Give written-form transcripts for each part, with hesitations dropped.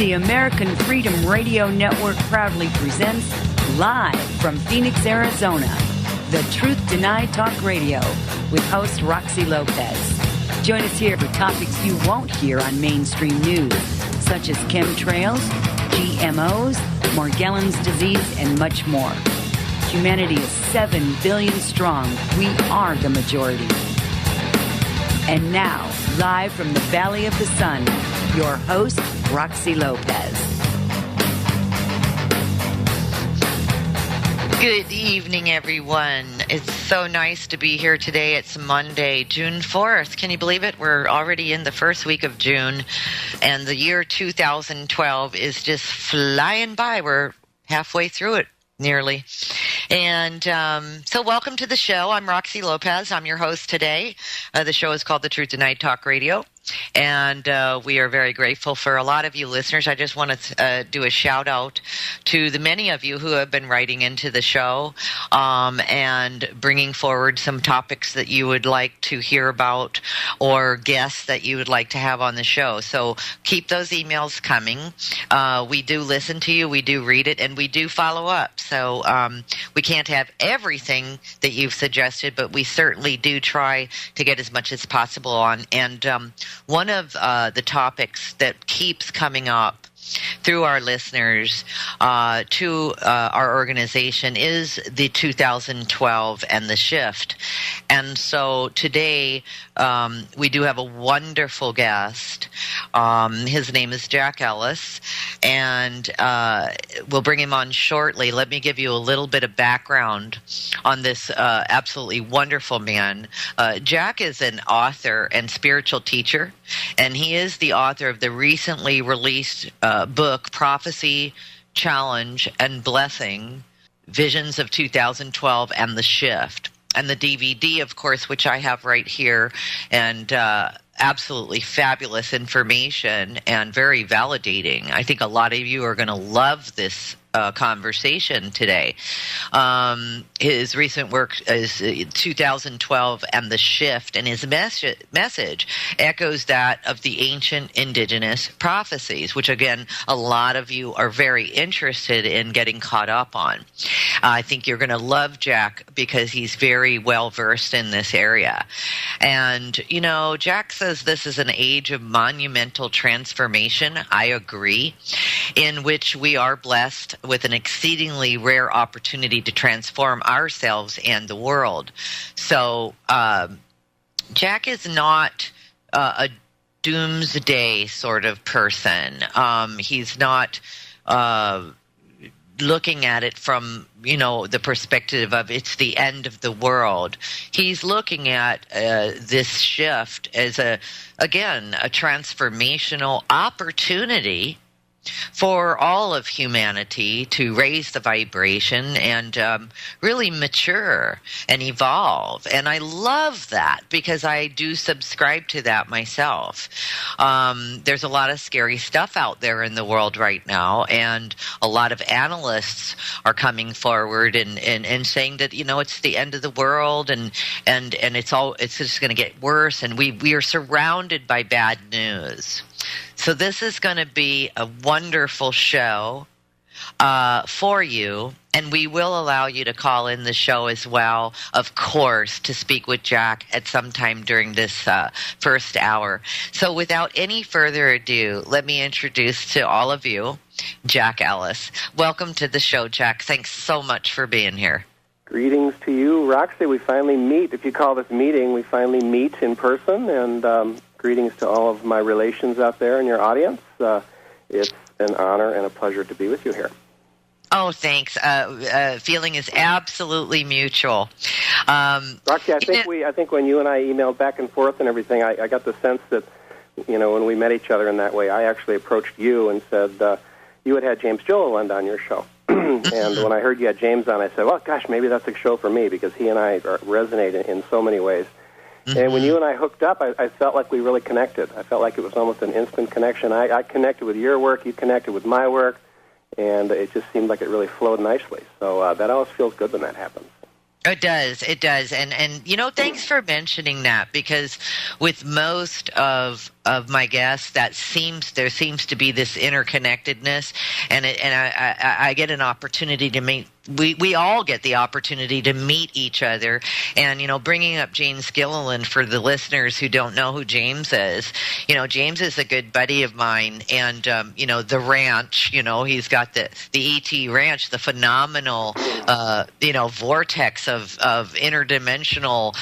The American Freedom Radio Network proudly presents, live from Phoenix, Arizona, The Truth Denied Talk Radio with host ROXY LOPEZ. Join us here for topics you won't hear on mainstream news, such as chemtrails, GMOs, Morgellons disease, and much more. Humanity is 7 billion strong. We are the majority. And now, live from the Valley of the Sun, your host, ROXY LOPEZ. Good evening, everyone. It's so nice to be here today. It's Monday, June 4th. Can you believe it? We're already in the first week of June, and the year 2012 is just flying by. We're halfway through it, nearly. And so welcome to the show. I'm ROXY LOPEZ. I'm your host today. The show is called The Truth Denied Talk Radio. And we are very grateful for a lot of you listeners. I just want to do a shout out to the many of you who have been writing into the show and bringing forward some topics that you would like to hear about or guests that you would like to have on the show. So keep those emails coming. We do listen to you, we do read it, and we do follow up. So we can't have everything that you've suggested, but we certainly do try to get as much as possible on. And one of the topics that keeps coming up through our listeners to our organization is the 2012 and the shift. And so today we do have a wonderful guest. His name is Jack Allis, and we'll bring him on shortly. Let me give you a little bit of background on this absolutely wonderful man. Jack is an author and spiritual teacher, and he is the author of the recently released book, Prophesy, Challenge, and Blessing, Visions of 2012 and the Shift. And the DVD, of course, which I have right here, and absolutely fabulous information and very validating. I think a lot of you are going to love this conversation today. His recent work is 2012 and the Shift, and his message echoes that of the ancient indigenous prophecies, which again, a lot of you are very interested in getting caught up on. I think you're going to love Jack because he's very well versed in this area. And, you know, Jack says this is an age of monumental transformation. I agree, in which we are blessed with an exceedingly rare opportunity to transform ourselves and the world. So Jack is not a doomsday sort of person. He's not looking at it from, you know, the perspective of it's the end of the world. He's looking at this shift as again, a transformational opportunity for all of humanity to raise the vibration and really mature and evolve. And I love that because I do subscribe to that myself. There's a lot of scary stuff out there in the world right now, and a lot of analysts are coming forward and saying that, you know, it's the end of the world and it's just going to get worse, and we are surrounded by bad news. So this is going to be a wonderful show for you, and we will allow you to call in the show as well, of course, to speak with Jack at some time during this first hour. So without any further ado, let me introduce to all of you Jack Allis. Welcome to the show, Jack. Thanks so much for being here. Greetings to you, Roxy. We finally meet. If you call this meeting, we finally meet in person, and greetings to all of my relations out there in your audience. It's an honor and a pleasure to be with you here. Oh, thanks. Feeling is absolutely mutual. Roxy, I think when you and I emailed back and forth and everything, I got the sense that, you know, when we met each other in that way, I actually approached you and said, you had James Gilliland on your show. And when I heard you had James on, I said, well, gosh, maybe that's a show for me, because he and I resonate in so many ways. Mm-hmm. And when you and I hooked up, I felt like we really connected. I felt like it was almost an instant connection. I connected with your work, you connected with my work, and it just seemed like it really flowed nicely. So that always feels good when that happens. It does. And you know, thanks for mentioning that, because with most of of my guests, there seems to be this interconnectedness, and I get an opportunity to meet. We all get the opportunity to meet each other, and bringing up James Gilliland for the listeners who don't know who James is. James is a good buddy of mine, and the ranch. He's got the ET Ranch, the phenomenal vortex of interdimensional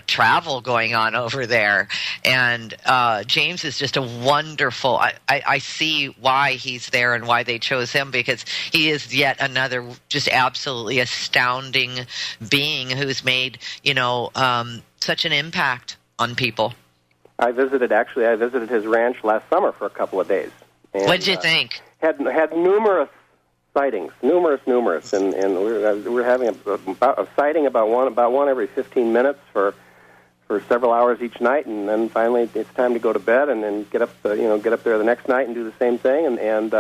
travel going on over there, and James is just a wonderful. I see why he's there and why they chose him, because he is yet another just absolutely astounding being who's made such an impact on people. I visited his ranch last summer for a couple of days. What did you think? Had numerous sightings, numerous, and we're having a sighting about one every 15 minutes for several hours each night, and then finally it's time to go to bed, and then get up there the next night and do the same thing, and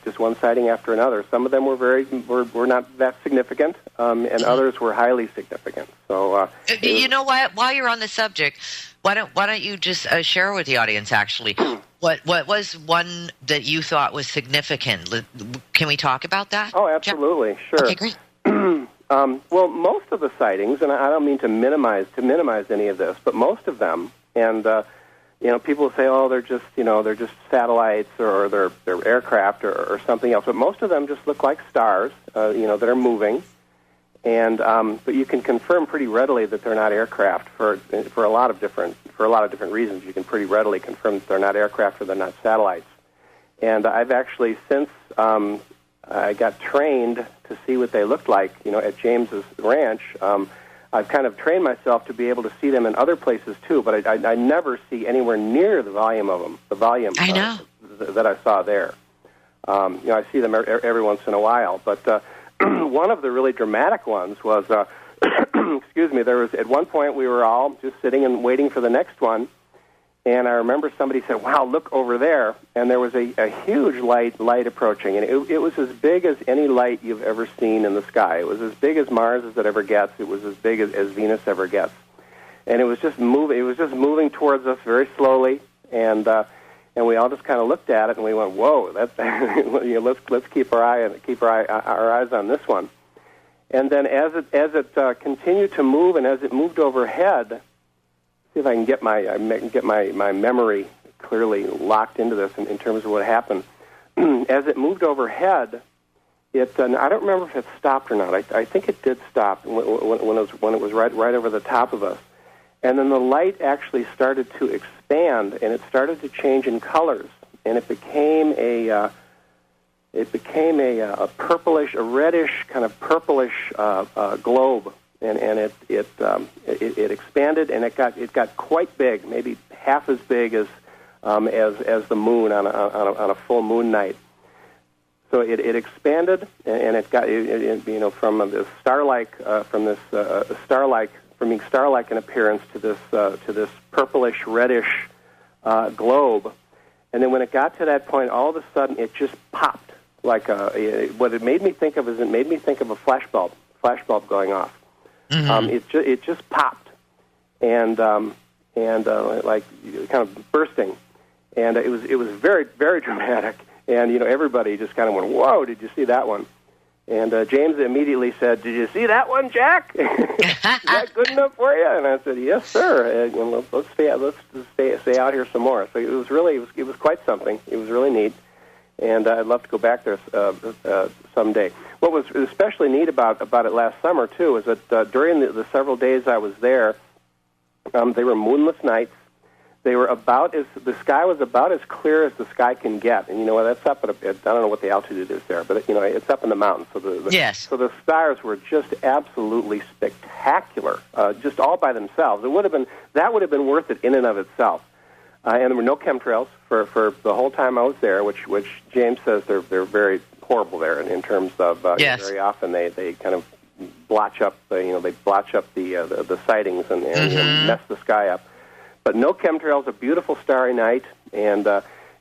just one sighting after another. Some of them were not that significant, and others were highly significant. So while you're on the subject, why don't you just share with the audience actually what was one that you thought was significant? Can we talk about that? Oh, absolutely, sure. Okay, great. Well, most of the sightings, and I don't mean to minimize any of this, but most of them, and people say, oh, they're just satellites or they're aircraft or something else, but most of them just look like stars, that are moving, and but you can confirm pretty readily that they're not aircraft for a lot of different reasons. You can pretty readily confirm that they're not aircraft or they're not satellites, and I've actually since I got trained to see what they looked like, at James's ranch. I've kind of trained myself to be able to see them in other places too, but I never see anywhere near the volume of them. The volume I know. That I saw there. I see them every once in a while, but one of the really dramatic ones was, excuse me. There was at one point we were all just sitting and waiting for the next one. And I remember somebody said, wow, look over there. And there was a huge light approaching. And it was as big as any light you've ever seen in the sky. It was as big as Mars as it ever gets. It was as big as Venus ever gets. And it was just moving towards us very slowly. And we all just kind of looked at it and we went, whoa, that's let's keep our eyes on this one. And then as it continued to move, and as it moved overhead, see if I can get my memory clearly locked into this in terms of what happened. As it moved overhead, I don't remember if it stopped or not. I think it did stop when it was right over the top of us, and then the light actually started to expand, and it started to change in colors, and it became a purplish, a reddish kind of purplish globe. And it expanded, and it got quite big, maybe half as big as the moon on a full moon night. So it expanded, and it got from this from being star-like in appearance to this purplish reddish globe, and then when it got to that point, all of a sudden it just popped like what it made me think of is a flashbulb going off. Mm-hmm. It just popped, and like kind of bursting, and it was very, very dramatic, and everybody just kind of went, "Whoa! Did you see that one?" And James immediately said, "Did you see that one, Jack? Is that good enough for you?" And I said, "Yes, sir. Let's stay out here some more." So it was quite something. It was really neat. And I'd love to go back there someday. What was especially neat about it last summer, too, is that during the several days I was there, they were moonless nights. They were the sky was about as clear as the sky can get. And that's up at I don't know what the altitude is there, but it's up in the mountains. So yes. So the stars were just absolutely spectacular, just all by themselves. That would have been worth it in and of itself. And there were no chemtrails for the whole time I was there, which James says they're very horrible there in terms of yes. Very often they kind of blotch up the sightings and mm-hmm. Mess the sky up. But no chemtrails, a beautiful starry night, and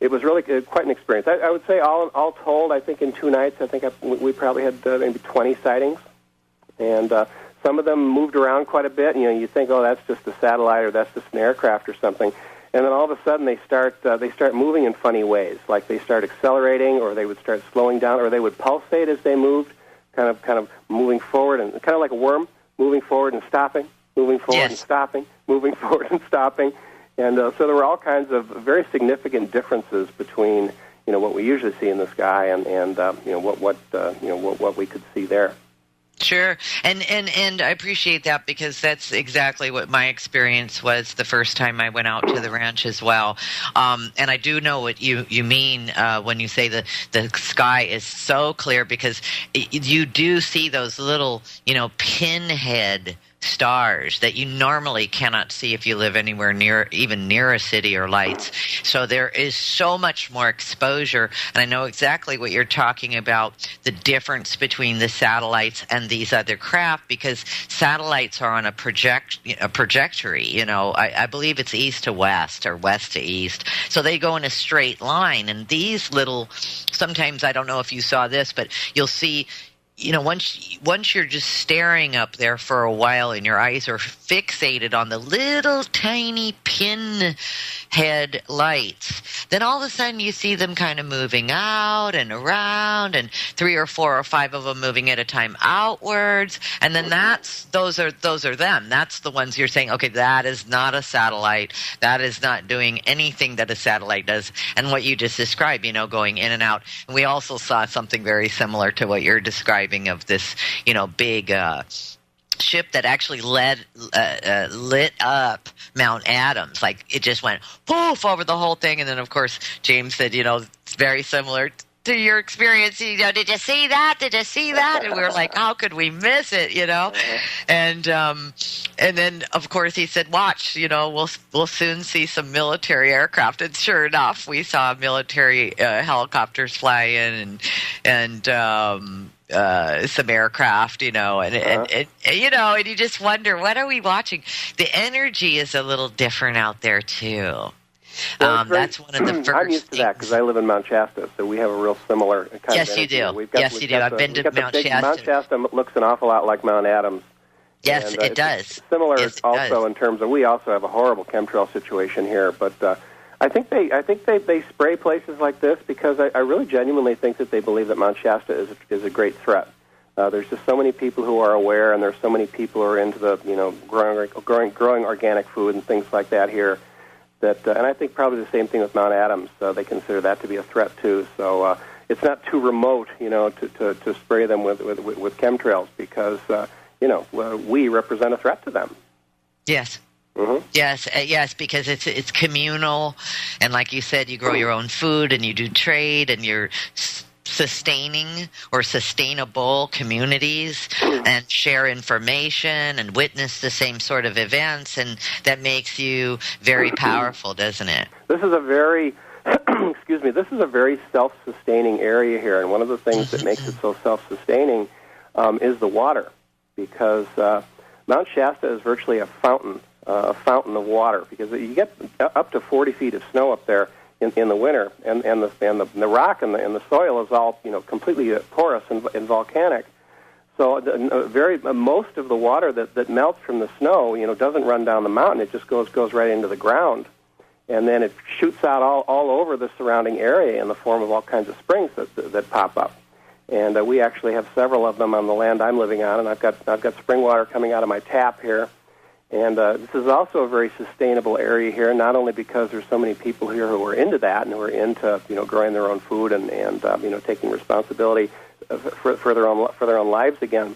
it was really quite an experience. I would say all told, I think in 2 nights, we probably had maybe 20 sightings, and some of them moved around quite a bit. You think, oh, that's just a satellite or that's just an aircraft or something. and then all of a sudden they start moving in funny ways, like they start accelerating, or they would start slowing down, or they would pulsate as they moved, kind of moving forward, and kind of like a worm, moving forward and stopping, moving forward and stopping, moving forward and stopping. And so there were all kinds of very significant differences between what we usually see in the sky and what we could see there. Sure, and I appreciate that, because that's exactly what my experience was the first time I went out to the ranch as well. And I do know what you mean when you say the sky is so clear, because you do see those little pinhead stars that you normally cannot see if you live anywhere near a city or lights. So there is so much more exposure, and I know exactly what you're talking about, the difference between the satellites and these other craft, because satellites are on a trajectory. I believe it's east to west or west to east, so they go in a straight line. And these little, sometimes, I don't know if you saw this, but you'll see, once you're just staring up there for a while and your eyes are fixated on the little tiny pinhead lights, then all of a sudden you see them kind of moving out and around, and 3 or 4 or 5 of them moving at a time outwards, and then those are them. That's the ones you're saying, okay, that is not a satellite. That is not doing anything that a satellite does. And what you just described, going in and out. And we also saw something very similar to what you're describing of this, big ship that actually lit up Mount Adams. Like, it just went poof over the whole thing. And then, of course, James said, it's very similar to your experience. Did you see that? Did you see that? And we were like, how could we miss it? And then, of course, he said, watch, we'll soon see some military aircraft. And sure enough, we saw military helicopters fly in, and some aircraft, and you just wonder, what are we watching? The energy is a little different out there too. That's one of the first. I'm used to that because I live in Mount Shasta, so we have a real similar kind of energy. Yes, you do. Yes, you do. I've been to Mount Shasta. Mount Shasta looks an awful lot like Mount Adams. Yes, it does. Similar also in terms of, we also have a horrible chemtrail situation here, but I think they spray places like this because I really genuinely think that they believe that Mount Shasta is a great threat. There's just so many people who are aware, and there's so many people who are into the growing organic food and things like that here. That and I think probably the same thing with Mount Adams. They consider that to be a threat too. So it's not too remote, to spray them with chemtrails because we represent a threat to them. Yes. Mm-hmm. Yes, because it's communal, and like you said, you grow your own food and you do trade, and you're sustaining or sustainable communities and share information and witness the same sort of events, and that makes you very powerful, doesn't it? This is a very this is a very self-sustaining area here, and one of the things that makes it so self-sustaining is the water, because Mount Shasta is virtually a fountain of water, because you get up to 40 feet of snow up there in the winter, and the rock and the soil is all completely porous and volcanic. So most of the water that melts from the snow doesn't run down the mountain. It just goes right into the ground, and then it shoots out all over the surrounding area in the form of all kinds of springs that pop up. And we actually have several of them on the land I'm living on, and I've got spring water coming out of my tap here. And this is also a very sustainable area here, not only because there's so many people here who are into that and who are into growing their own food and taking responsibility for their own lives again,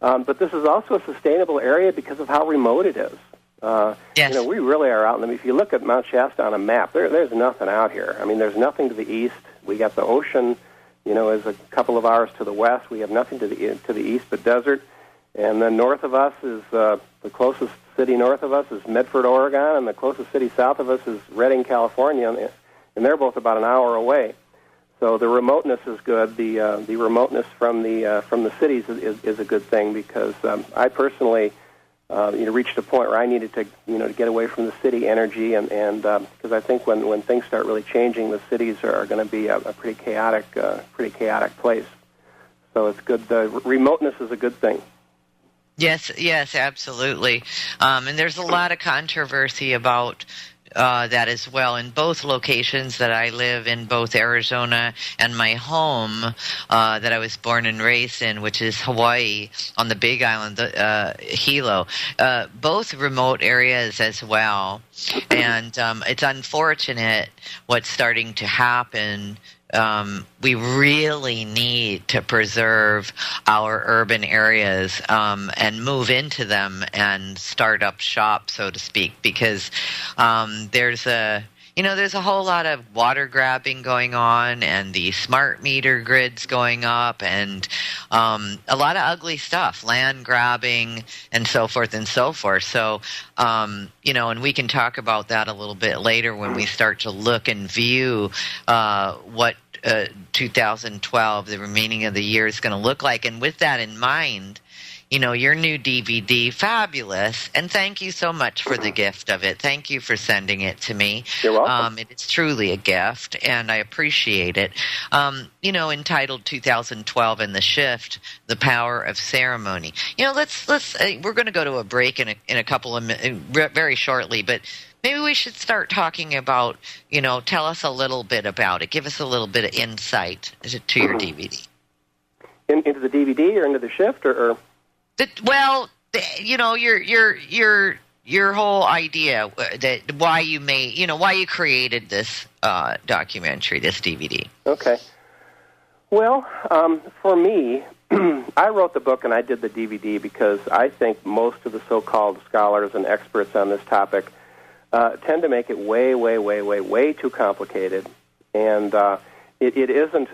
but this is also a sustainable area because of how remote it is. Yes. We really are out. If you look at Mount Shasta on a map, there's nothing out here. There's nothing to the east. We got the ocean, is a couple of hours to the west. We have nothing to the east but desert. And then north of us is the closest city north of us is Medford, Oregon, and the closest city south of us is Redding, California, and they're both about an hour away. So the remoteness is good. The remoteness from the cities is a good thing, because I personally reached a point where I needed to to get away from the city energy, and because I think when things start really changing, the cities are going to be a pretty chaotic place. So it's good. Remoteness is a good thing. Yes, absolutely. And there's a lot of controversy about that as well in both locations that I live in, both Arizona and my home that I was born and raised in, which is Hawaii on the Big Island, Hilo. Both remote areas as well. And it's unfortunate what's starting to happen. We really need to preserve our urban areas and move into them and start up shop, so to speak, because there's a whole lot of water grabbing going on and the smart meter grids going up and a lot of ugly stuff, land grabbing and so forth and so forth. So, and we can talk about that a little bit later when we start to look and view what 2012, the remaining of the year, is going to look like. And with that in mind, your new DVD, fabulous, and thank you so much for the gift of it. Thank you for sending it to me. You're welcome. It is truly a gift, and I appreciate it. Entitled 2012 and the Shift, The Power of Ceremony. Let's we're going to go to a break in a couple of very shortly, but maybe we should start talking about, tell us a little bit about it. Give us a little bit of insight to your DVD. Into the DVD or into the Shift or? Your whole idea that why you created this documentary, this DVD. Okay. Well, for me, I wrote the book and I did the DVD because I think most of the so-called scholars and experts on this topic tend to make it way, way, way, way, way too complicated. And it isn't,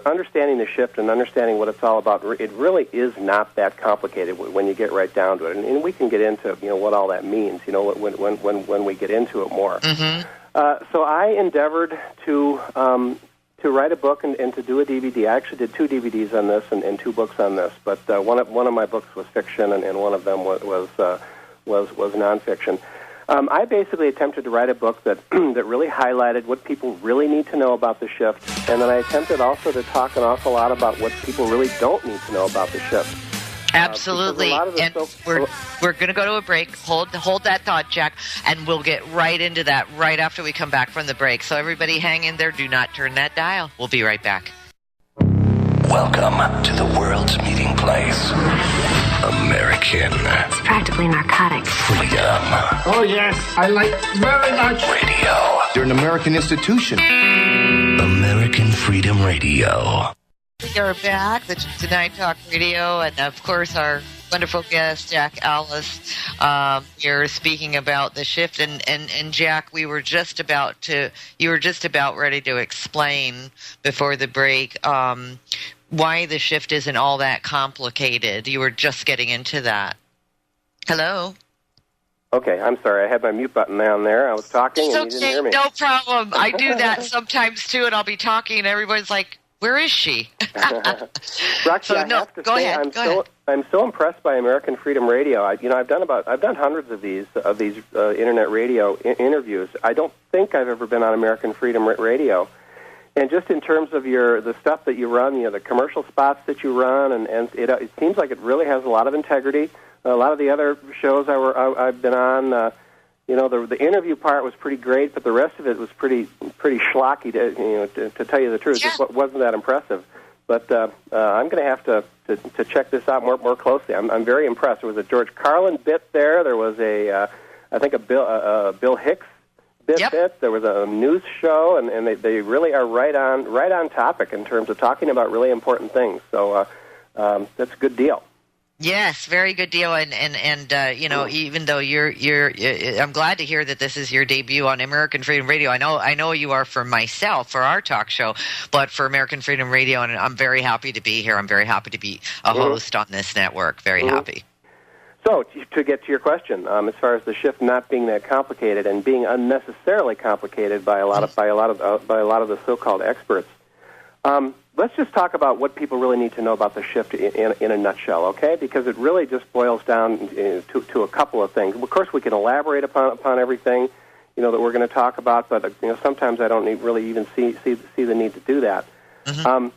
understanding the shift and understanding what it's all about, it really is not that complicated when you get right down to it. And we can get into, what all that means, when we get into it more. Mm-hmm. So I endeavored to write a book and to do a DVD. I actually did 2 DVDs on this and 2 books on this, but one of my books was fiction and one of them was nonfiction. I basically attempted to write a book that that really highlighted what people really need to know about the shift, and then I attempted also to talk an awful lot about what people really don't need to know about the shift. Absolutely, and we're going to go to a break. Hold that thought, Jack, and we'll get right into that right after we come back from the break. So everybody hang in there. Do not turn that dial. We'll be right back. Welcome to the world's meeting place. American. It's practically narcotic. Freedom. Oh, yes, I like very much. Radio. You're an American institution. American Freedom Radio. We are back, the Tonight Talk Radio, and of course our wonderful guest, Jack Allis. You're speaking about the shift, and Jack, you were just about ready to explain before the break why the shift isn't all that complicated. You were just getting into that. Hello? Okay, I'm sorry. I had my mute button down there. I was talking and you didn't hear me. No problem. I do that sometimes too, and I'll be talking and everybody's like, where is she? Roxy, I have to say, I'm so impressed by American Freedom Radio. I've done hundreds of these internet radio interviews. I don't think I've ever been on American Freedom Radio. And just in terms of the stuff that you run, the commercial spots that you run, and it seems like it really has a lot of integrity. A lot of the other shows I've been on, the interview part was pretty great, but the rest of it was pretty schlocky. To tell you the truth, it wasn't that impressive. But I'm going to have to check this out more closely. I'm very impressed. There was a George Carlin bit there. There was I think a Bill Hicks bit. There was a news show, and they really are right on topic in terms of talking about really important things. So that's a good deal. Yes, very good deal, and even though I'm glad to hear that this is your debut on American Freedom Radio. I know you are for myself, for our talk show, but for American Freedom Radio, and I'm very happy to be here. I'm very happy to be a host on this network. Very happy. So, to get to your question, as far as the shift not being that complicated and being unnecessarily complicated by a lot of the so-called experts, let's just talk about what people really need to know about the shift in a nutshell, okay? Because it really just boils down to a couple of things. Of course, we can elaborate upon everything, that we're going to talk about, but sometimes I don't really even see the need to do that. Mm-hmm.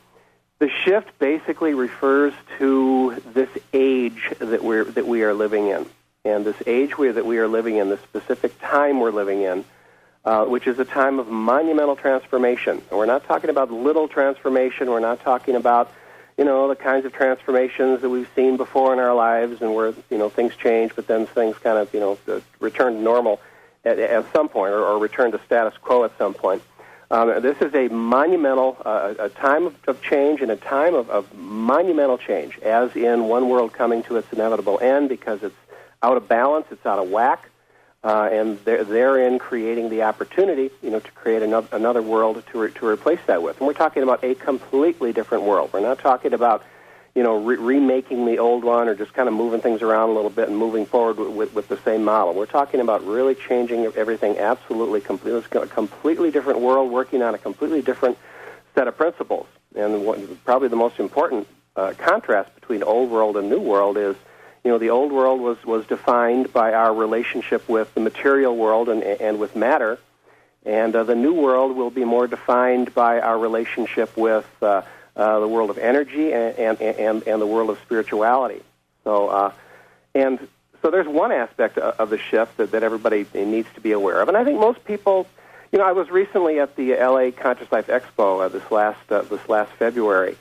The shift basically refers to this age that we are living in, and this age that we are living in, the specific time we're living in, which is a time of monumental transformation. And we're not talking about little transformation. We're not talking about, the kinds of transformations that we've seen before in our lives and where, things change, but then things kind of, return to normal at some point or return to status quo at some point. This is a monumental, a time of change and a time of monumental change, as in one world coming to its inevitable end because it's out of balance, it's out of whack, and therein creating the opportunity, to create another world to replace that with. And we're talking about a completely different world. We're not talking about, remaking the old one or just kind of moving things around a little bit and moving forward with the same model. We're talking about really changing everything absolutely completely. It's a completely different world working on a completely different set of principles. And probably the most important contrast between old world and new world is, the old world was defined by our relationship with the material world and with matter, and the new world will be more defined by our relationship with the world of energy and the world of spirituality. So there's one aspect of the shift that everybody needs to be aware of, and I think most people. I was recently at the LA Conscious Life Expo this last February,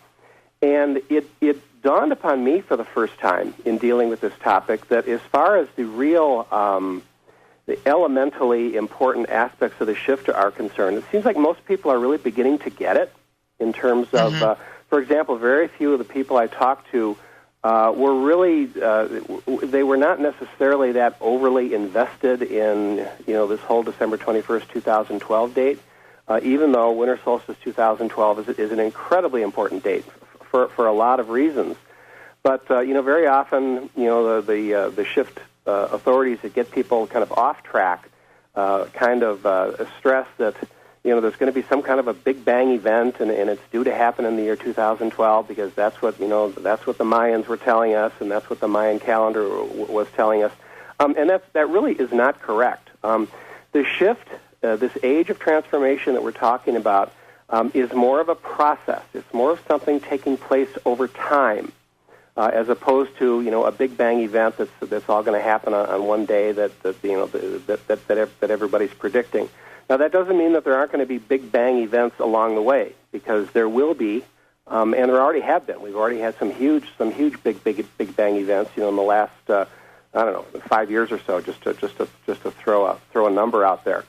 and it dawned upon me for the first time in dealing with this topic that as far as the real, the elementally important aspects of the shift are concerned, it seems like most people are really beginning to get it in terms of, for example, very few of the people I talked to were really, they were not necessarily that overly invested in, this whole December 21st, 2012 date, even though Winter Solstice 2012 is an incredibly important date for a lot of reasons. But, very often, the shift authorities that get people kind of off track kind of stress that, there's going to be some kind of a Big Bang event and it's due to happen in the year 2012 because that's what, that's what the Mayans were telling us and that's what the Mayan calendar was telling us. And that really is not correct. The shift, this age of transformation that we're talking about, is more of a process. It's more of something taking place over time, as opposed to a Big Bang event that's all going to happen on one day that everybody's predicting. Now that doesn't mean that there aren't going to be Big Bang events along the way, because there will be, and there already have been. We've already had some huge Big Bang events, in the last 5 years or so, just to throw a number out there.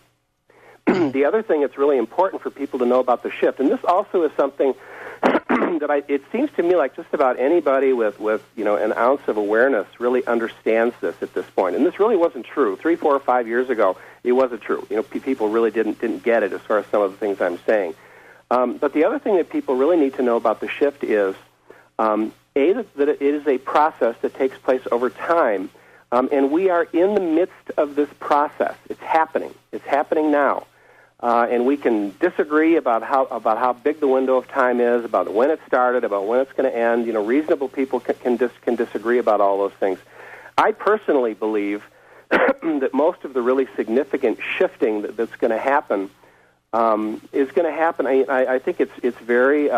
The other thing that's really important for people to know about the shift, and this also is something that it seems to me like just about anybody with an ounce of awareness really understands this at this point. And this really wasn't true 3, 4, or 5 years ago. It wasn't true. People really didn't get it as far as some of the things I'm saying. But the other thing that people really need to know about the shift is that it is a process that takes place over time, and we are in the midst of this process. It's happening. It's happening now. And we can disagree about how big the window of time is, about when it started, about when it's going to end. Reasonable people can disagree about all those things. I personally believe that most of the really significant shifting that's going to happen is going to happen. I think it's very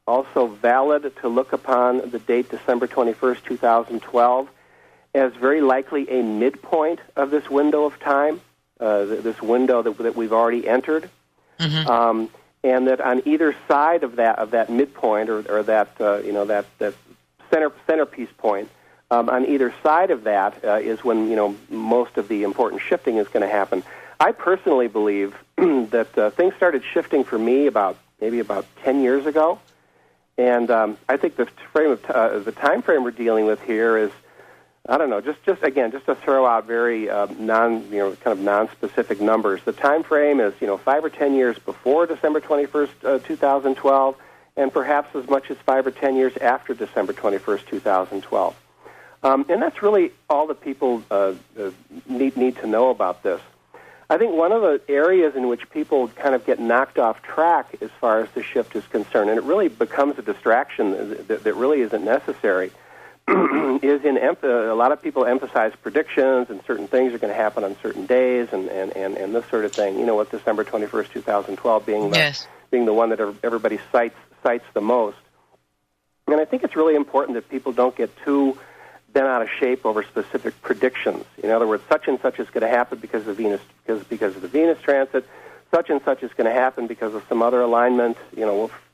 also valid to look upon the date December 21st, 2012, as very likely a midpoint of this window of time. This window that we've already entered, and that on either side of that midpoint or that that centerpiece point, on either side of that is when most of the important shifting is going to happen. I personally believe that things started shifting for me maybe about 10 years ago, and I think the time frame we're dealing with here is, I don't know, just to throw out very non-specific numbers. The time frame is 5 or 10 years before December 21st, 2012, and perhaps as much as 5 or 10 years after December 21st, 2012. And that's really all that people need to know about this. I think one of the areas in which people kind of get knocked off track as far as the shift is concerned, and it really becomes a distraction that really isn't necessary, is a lot of people emphasize predictions and certain things are going to happen on certain days and this sort of thing. With December 21st, 2012 being the one that everybody cites the most. And I think it's really important that people don't get too bent out of shape over specific predictions. In other words, such and such is going to happen because of Venus, because of the Venus transit. Such and such is going to happen because of some other alignment.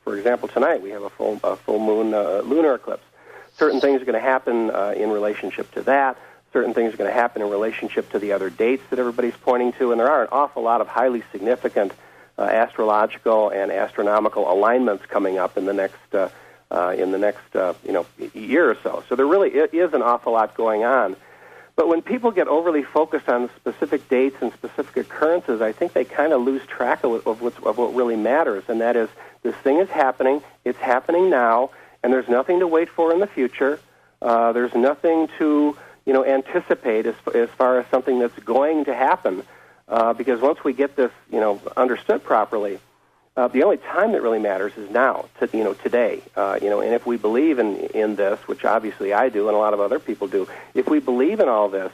For example, tonight we have a full moon lunar eclipse. Certain things are going to happen in relationship to that. Certain things are going to happen in relationship to the other dates that everybody's pointing to, and there are an awful lot of highly significant astrological and astronomical alignments coming up in the next year or so. So there really is an awful lot going on. But when people get overly focused on specific dates and specific occurrences, I think they kind of lose track of what really matters, and that is this thing is happening. It's happening now, and there's nothing to wait for in the future. There's nothing to anticipate as far as something that's going to happen, because once we get this, understood properly, the only time that really matters is now, today. And if we believe in this, which obviously I do and a lot of other people do, if we believe in all this,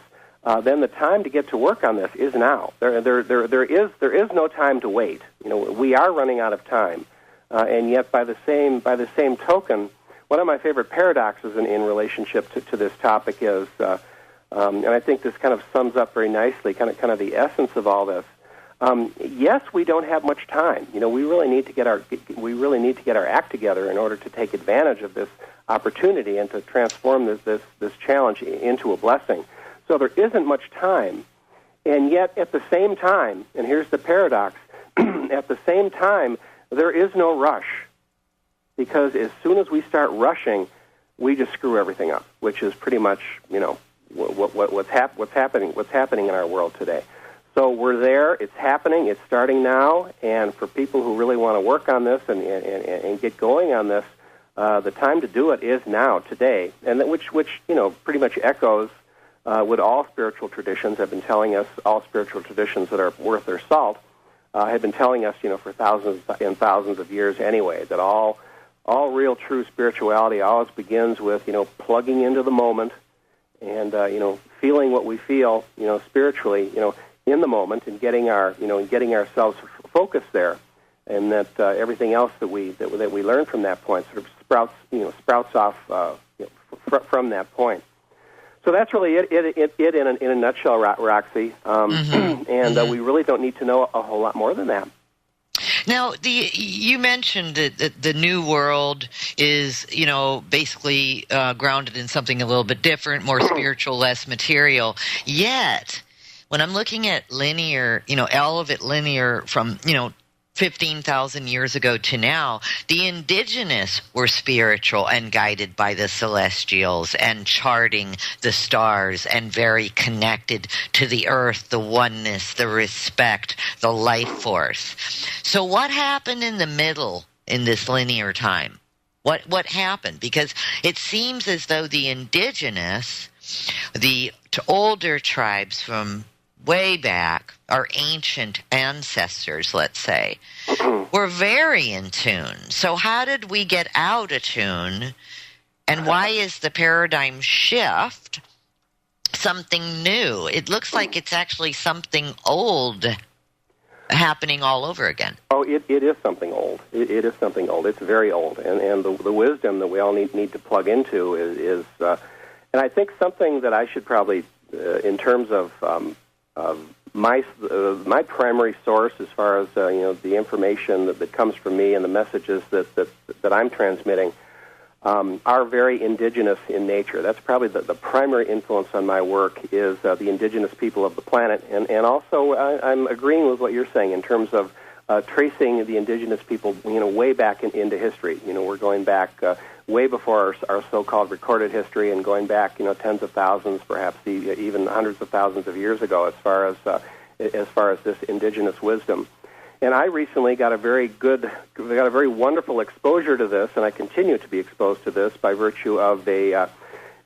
then the time to get to work on this is now. There is no time to wait. We are running out of time, and yet by the same token, one of my favorite paradoxes in relationship to this topic is, and I think this kind of sums up very nicely, kind of the essence of all this. Yes, we don't have much time. We really need to get our act together in order to take advantage of this opportunity and to transform this challenge into a blessing. So there isn't much time, and yet at the same time, and here's the paradox: at the same time, there is no rush, because as soon as we start rushing, we just screw everything up, which is pretty much what's happening in our world today. So we're there, it's happening, it's starting now, and for people who really want to work on this and get going on this, the time to do it is now, today, and that which pretty much echoes what all spiritual traditions have been telling us, all spiritual traditions that are worth their salt have been telling us, for thousands and thousands of years anyway, that all real true spirituality always begins with, plugging into the moment and, feeling what we feel, spiritually, in the moment, and getting ourselves focused there, and that everything else that we learn from that point sort of sprouts off from that point. So that's really it in a nutshell, Roxy. And we really don't need to know a whole lot more than that. Now, you mentioned that the new world is, basically grounded in something a little bit different, more spiritual, less material. Yet, when I'm looking at linear, all of it linear from, 15,000 years ago to now, the indigenous were spiritual and guided by the celestials and charting the stars and very connected to the earth, the oneness, the respect, the life force. So what happened in the middle in this linear time? What happened? Because it seems as though the indigenous, the older tribes from way back, our ancient ancestors, let's say, were very in tune. So how did we get out of tune, and why is the paradigm shift something new? It looks like it's actually something old happening all over again. Oh, it is something old. It is something old. It's very old, and the wisdom that we all need to plug into is and I think something that I should probably, in terms of my primary source, as far as the information that comes from me and the messages that I'm transmitting, are very indigenous in nature. That's probably the primary influence on my work is the indigenous people of the planet, and also I'm agreeing with what you're saying in terms of tracing the indigenous people, way back into history. We're going back way before our so-called recorded history, and going back, tens of thousands, perhaps even hundreds of thousands of years ago, as far as this indigenous wisdom. And I recently got a very wonderful exposure to this, and I continue to be exposed to this by virtue of an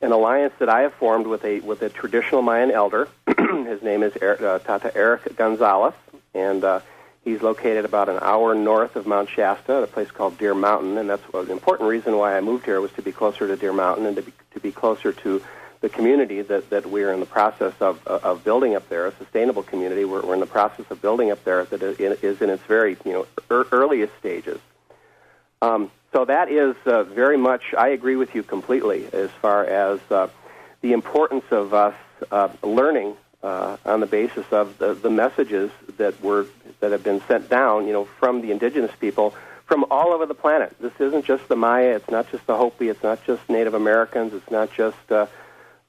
alliance that I have formed with a traditional Mayan elder. His name is Tata Eric Gonzalez, and he's located about an hour north of Mount Shasta, at a place called Deer Mountain, and that's an important reason why I moved here, was to be closer to Deer Mountain and to be closer to the community that we're in the process of building up there, a sustainable community. We're in the process of building up there that is in its very earliest stages. So that is very much, I agree with you completely as far as the importance of us learning on the basis of the messages that have been sent down, from the indigenous people from all over the planet. This isn't just the Maya. It's not just the Hopi. It's not just Native Americans. It's not just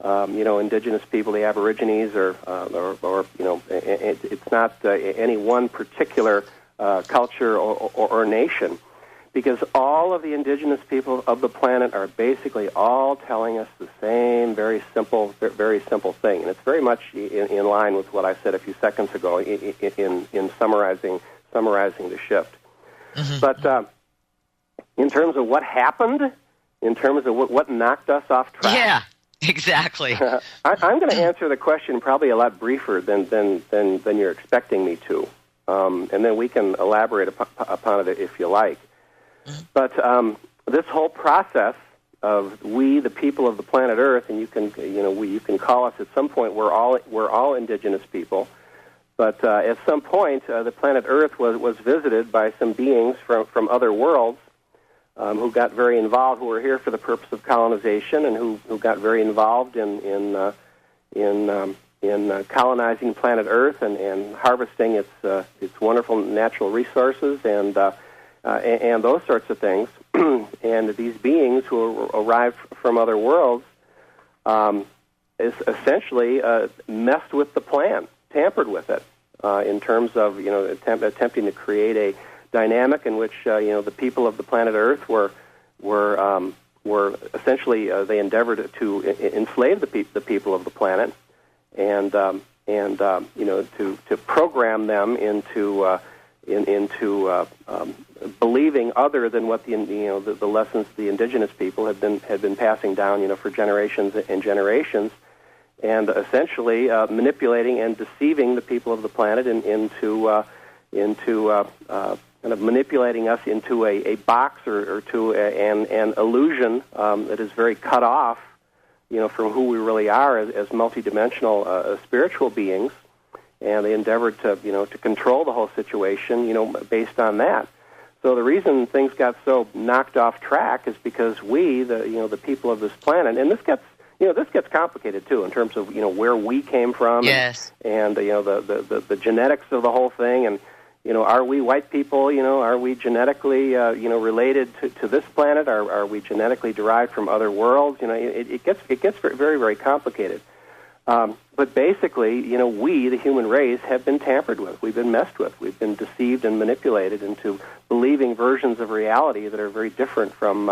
indigenous people, the Aborigines, or it's not any one particular culture or nation, because all of the indigenous people of the planet are basically all telling us the same very simple thing, and it's very much in line with what I said a few seconds ago in summarizing the shift. Mm-hmm. But in terms of what happened, in terms of what knocked us off track. Yeah, exactly. I'm going to answer the question probably a lot briefer than you're expecting me to, and then we can elaborate upon it if you like. Mm-hmm. But this whole process of we, the people of the planet Earth, and you can call us at some point we're all indigenous people. But at some point, the planet Earth was visited by some beings from other worlds who got very involved, who were here for the purpose of colonization, and who got very involved in colonizing planet Earth and harvesting its wonderful natural resources and those sorts of things. And these beings who arrived from other worlds essentially messed with the plan, tampered with it, in terms of attempting to create a dynamic in which the people of the planet Earth were essentially they endeavored to enslave the people of the planet and to program them into believing other than what the lessons the indigenous people had been passing down for generations and generations. And essentially manipulating and deceiving the people of the planet into kind of manipulating us into a box or to an illusion that is very cut off, from who we really are as multidimensional spiritual beings. And they endeavored to control the whole situation, based on that. So the reason things got so knocked off track is because we, the people of this planet, and this gets complicated too in terms of where we came from, yes, and the genetics of the whole thing, and are we white people? Are we genetically related to this planet? Are we genetically derived from other worlds? It gets very, very complicated. But basically, we, the human race, have been tampered with. We've been messed with. We've been deceived and manipulated into believing versions of reality that are very different from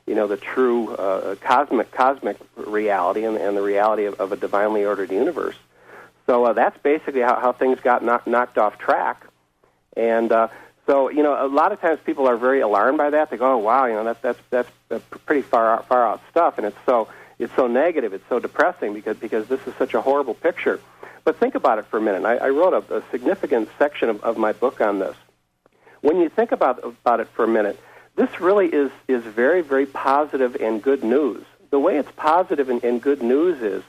the true cosmic reality and the reality of a divinely ordered universe. So that's basically how things got knocked off track. And so a lot of times people are very alarmed by that. They go, "Oh wow, that's pretty far out stuff," and it's so negative, it's so depressing because this is such a horrible picture. But think about it for a minute. I wrote a significant section of my book on this. When you think about it for a minute, this really is very, very positive and good news. The way it's positive and good news is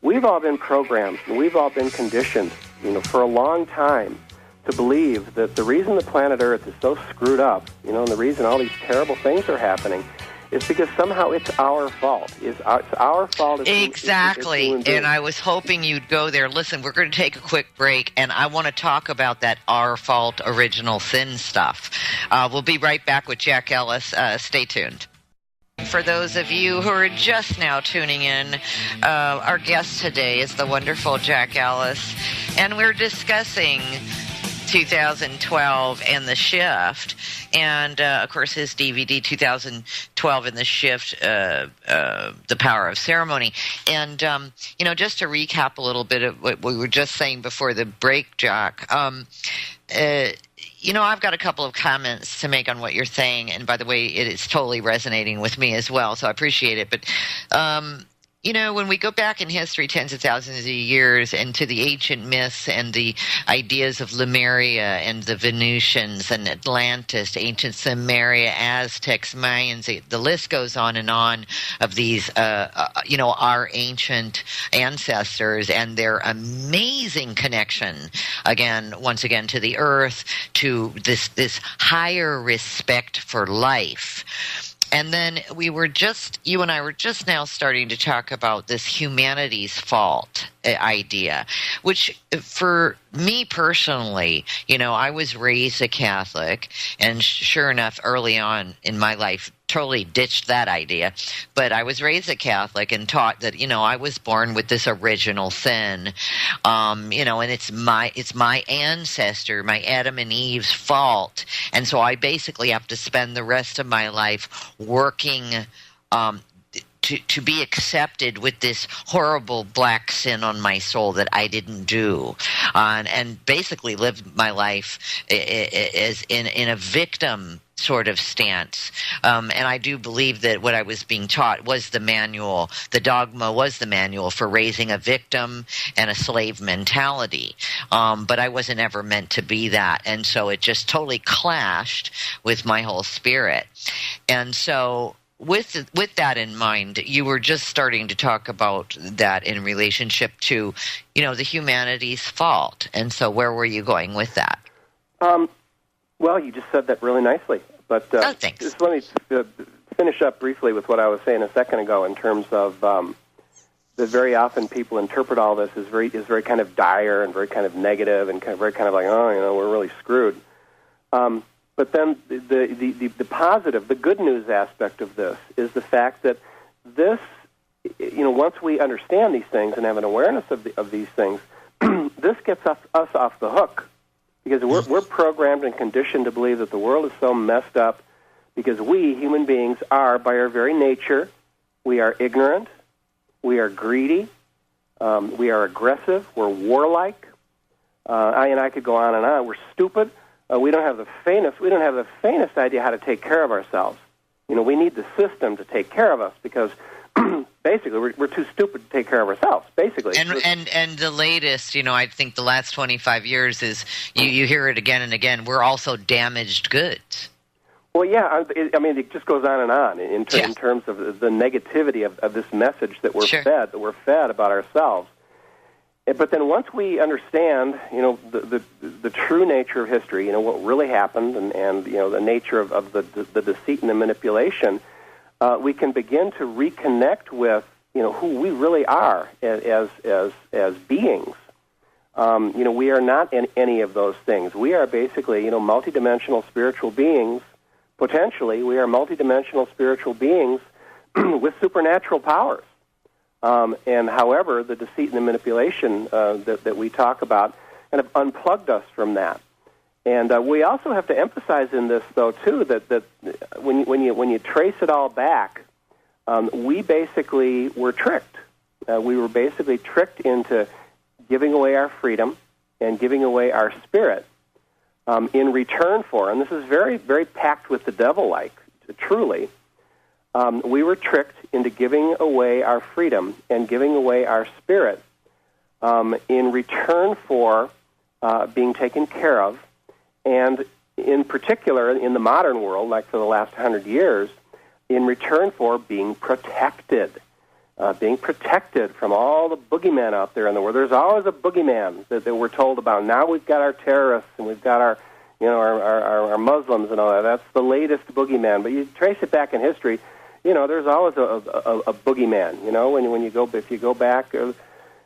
we've all been programmed and we've all been conditioned, for a long time to believe that the reason the planet Earth is so screwed up, and the reason all these terrible things are happening is because somehow it's our fault. It's our fault. Exactly. And I was hoping you'd go there. Listen, we're going to take a quick break, and I want to talk about that our fault original sin stuff. We'll be right back with Jack Allis. Stay tuned. For those of you who are just now tuning in, our guest today is the wonderful Jack Allis, and we're discussing 2012 and the shift, and of course his DVD 2012 and the shift, The Power of Ceremony. And just to recap a little bit of what we were just saying before the break, Jack, I've got a couple of comments to make on what you're saying, and by the way, it is totally resonating with me as well, so I appreciate it. But when we go back in history tens of thousands of years and to the ancient myths and the ideas of Lemuria and the Venusians and Atlantis, ancient Sumeria, Aztecs, Mayans, the list goes on of these, our ancient ancestors and their amazing connection, once again, to the earth, to this higher respect for life. And then you and I were just now starting to talk about this humanity's fault idea, which for me personally, I was raised a Catholic, and sure enough, early on in my life, totally ditched that idea. But I was raised a Catholic and taught that, I was born with this original sin, and it's my ancestor, my Adam and Eve's fault. And so I basically have to spend the rest of my life working to be accepted with this horrible black sin on my soul that I didn't do, and basically live my life as in a victim sort of stance. And I do believe that what I was being taught was the manual, the dogma was the manual for raising a victim and a slave mentality. But I wasn't ever meant to be that. And so it just totally clashed with my whole spirit. And so with that in mind, you were just starting to talk about that in relationship to, the humanity's fault. And so where were you going with that? Well, you just said that really nicely. But thanks. Just let me finish up briefly with what I was saying a second ago in terms of that very often people interpret all this as very kind of dire and very kind of negative and very kind of like, we're really screwed. But then the positive, the good news aspect of this is the fact that this, once we understand these things and have an awareness of these things, this gets us off the hook. Because we're programmed and conditioned to believe that the world is so messed up because we, human beings, are, by our very nature, we are ignorant, we are greedy, we are aggressive, we're warlike, and I could go on and on. We're stupid. We don't have the faintest idea how to take care of ourselves. We need the system to take care of us because basically we're too stupid to take care of ourselves, basically. And the latest, I think the last 25 years is, you hear it again and again, we're also damaged goods. Well, yeah, it just goes on and on in terms of the negativity of this message that we're fed about ourselves. But then once we understand, the true nature of history, what really happened, and the nature of the deceit and the manipulation, we can begin to reconnect with, who we really are as beings. We are not any of those things. We are basically, multidimensional spiritual beings. Potentially, we are multidimensional spiritual beings with supernatural powers. And however, the deceit and the manipulation that we talk about kind of unplugged us from that. And we also have to emphasize in this, though, too, that when you trace it all back, we basically were tricked. We were basically tricked into giving away our freedom and giving away our spirit in return for, and this is very, very packed with the devil-like, truly, we were tricked into giving away our freedom and giving away our spirit in return for being taken care of, and in particular, in the modern world, like for the last 100 years, in return for being protected from all the boogeymen out there in the world. There's always a boogeyman that we're told about. Now we've got our terrorists and we've got our Muslims and all that. That's the latest boogeyman. But you trace it back in history, there's always a boogeyman. If you go back,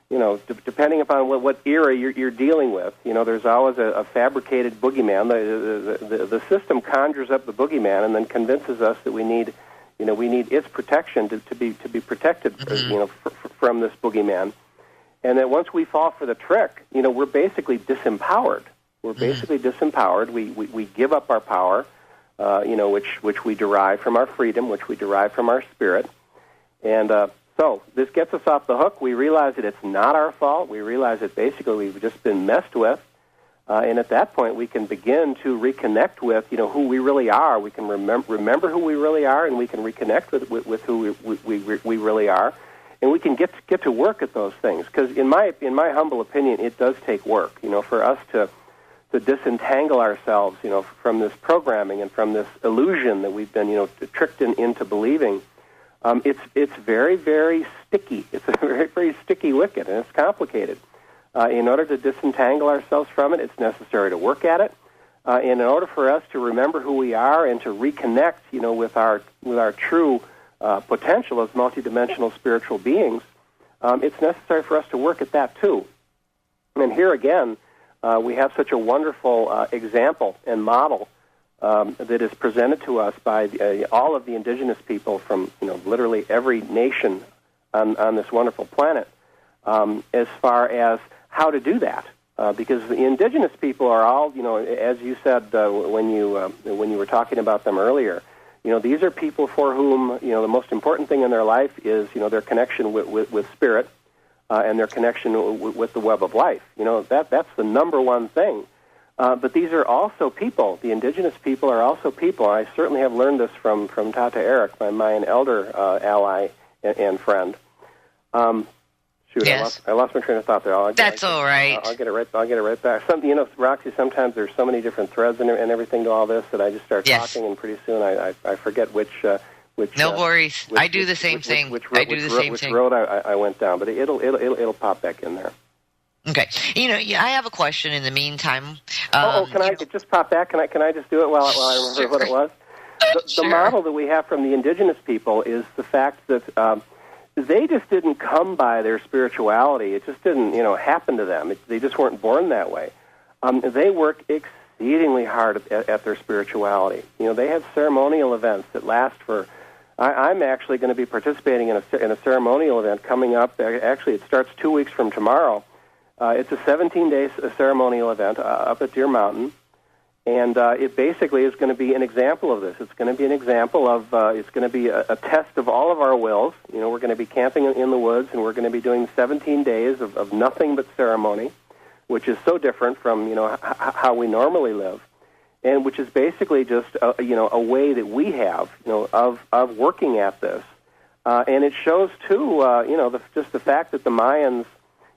depending upon what era you're dealing with, there's always a fabricated boogeyman. The system conjures up the boogeyman and then convinces us that we need its protection to be protected, from this boogeyman. And that once we fall for the trick, we're basically disempowered. We're basically disempowered. We give up our power, which we derive from our freedom, which we derive from our spirit. And so this gets us off the hook. We realize that it's not our fault. We realize that basically we've just been messed with. And at that point, we can begin to reconnect with, who we really are. We can remember who we really are, and we can reconnect with who we really are, and we can get to work at those things. Because in my humble opinion, it does take work, for us to disentangle ourselves, from this programming and from this illusion that we've been, tricked into believing. It's very, very sticky. It's a very, very sticky wicket, and it's complicated. In order to disentangle ourselves from it, it's necessary to work at it. And in order for us to remember who we are and to reconnect, with our true potential as multidimensional spiritual beings, it's necessary for us to work at that too. And here again, we have such a wonderful example and model that is presented to us by all of the indigenous people from literally every nation on this wonderful planet, as far as how to do that. Because the indigenous people are all, as you said when you were talking about them earlier, these are people for whom the most important thing in their life is their connection with spirit and their connection with the web of life. That's the number one thing. But these are also people. The indigenous people are also people. I certainly have learned this from Tata Eric, my Mayan elder ally and friend. Yes. I lost my train of thought there. That's all right. I'll get it right back. Roxy, sometimes there's so many different threads and everything to all this that I just start talking, and pretty soon I forget which. No worries. I do the same thing. Which road I went down, but it'll pop back in there. Okay. I have a question in the meantime. Can I just pop back? Can I just do it while I remember what it was? The model that we have from the indigenous people is the fact that they just didn't come by their spirituality. It just didn't, happen to them. They just weren't born that way. They work exceedingly hard at their spirituality. They have ceremonial events that last for. I'm actually going to be participating in a ceremonial event coming up. Actually, it starts 2 weeks from tomorrow. It's a 17-day ceremonial event up at Deer Mountain. And it basically is going to be an example of this. It's going to be an example of, it's going to be a test of all of our wills. We're going to be camping in the woods, and we're going to be doing 17 days of nothing but ceremony, which is so different from, how we normally live, and which is basically just, a way that we have, of working at this. And it shows, too, just the fact that the Mayans,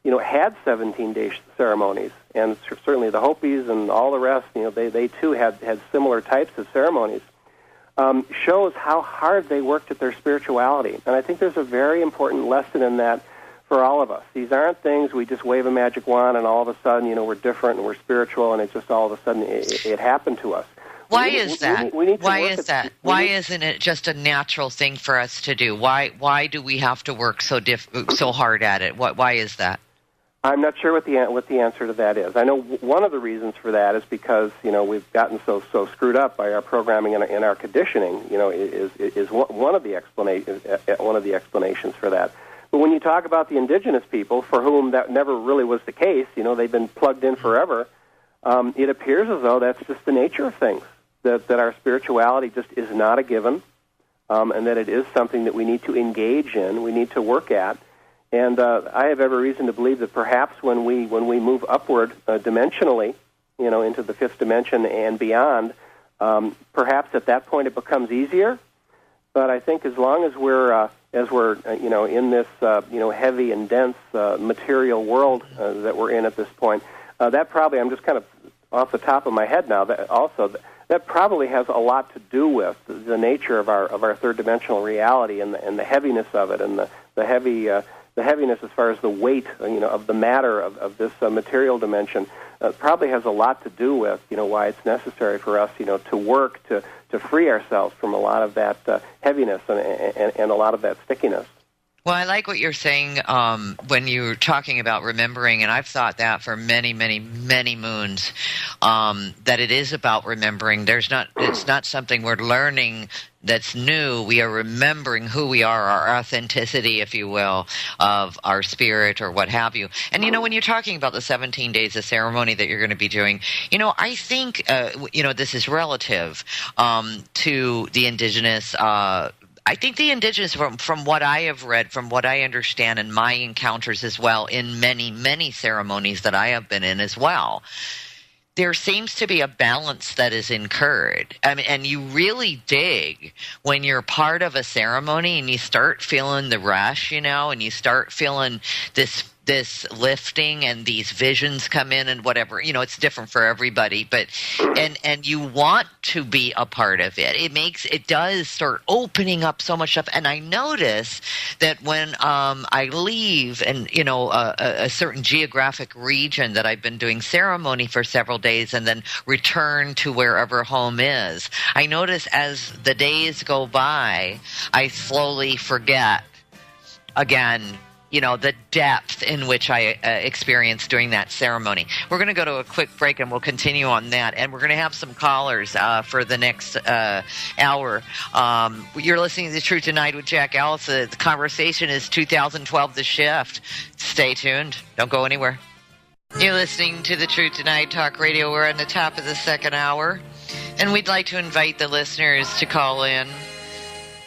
had 17-day ceremonies, and certainly the Hopis and all the rest, they too had similar types of ceremonies, shows how hard they worked at their spirituality. And I think there's a very important lesson in that for all of us. These aren't things we just wave a magic wand and all of a sudden, we're different and we're spiritual, and it's just all of a sudden it happened to us. Why is that? Why isn't it just a natural thing for us to do? Why do we have to work so hard at it? Why is that? I'm not sure what the answer to that is. I know one of the reasons for that is because we've gotten so screwed up by our programming and our conditioning. Is one of the explanations for that. But when you talk about the indigenous people, for whom that never really was the case, they've been plugged in forever. It appears as though that's just the nature of things. That our spirituality just is not a given, and that it is something that we need to engage in, we need to work at. And I have every reason to believe that perhaps when we move upward dimensionally, into the fifth dimension and beyond, perhaps at that point it becomes easier. But I think as long as we're in this heavy and dense material world that we're in at this point, that probably, I'm just kind of off the top of my head now, that probably has a lot to do with the nature of our third dimensional reality and the heaviness of it, and the heaviness as far as the weight of the matter of this material dimension. Probably has a lot to do with why it's necessary for us to work to free ourselves from a lot of that heaviness and a lot of that stickiness. Well, I like what you're saying when you're talking about remembering, and I've thought that for many, many, many moons, that it is about remembering. It's not something we're learning that's new. We are remembering who we are, our authenticity, if you will, of our spirit or what have you. And, when you're talking about the 17 days of ceremony that you're going to be doing, I think, this is relative to the indigenous I think the indigenous, from what I have read, from what I understand in my encounters as well, in many, many ceremonies that I have been in as well, there seems to be a balance that is incurred. I mean, and you really dig when you're part of a ceremony and you start feeling the rush, and you start feeling this this lifting and these visions come in and whatever. It's different for everybody, but and you want to be a part of it. It does start opening up so much stuff. And I notice that when I leave and a certain geographic region that I've been doing ceremony for several days and then return to wherever home is, I notice as the days go by, I slowly forget again, the depth in which I experienced during that ceremony. We're going to go to a quick break, and we'll continue on that. And we're going to have some callers for the next hour. You're listening to The Truth Tonight with Jack Allis. The conversation is 2012, The Shift. Stay tuned. Don't go anywhere. You're listening to The Truth Tonight Talk Radio. We're on the top of the second hour, and we'd like to invite the listeners to call in.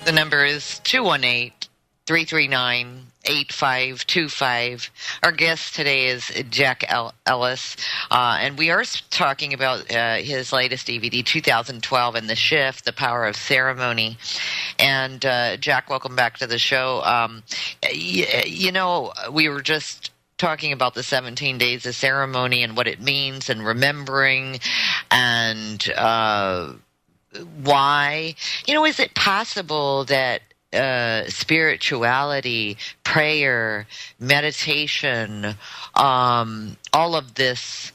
The number is 218-339-8525. Our guest today is Jack Allis, and we are talking about his latest DVD, 2012, and The Shift, The Power of Ceremony. And Jack, welcome back to the show. We were just talking about the 17 days of ceremony and what it means and remembering and why. Is it possible that spirituality, prayer, meditation, all of this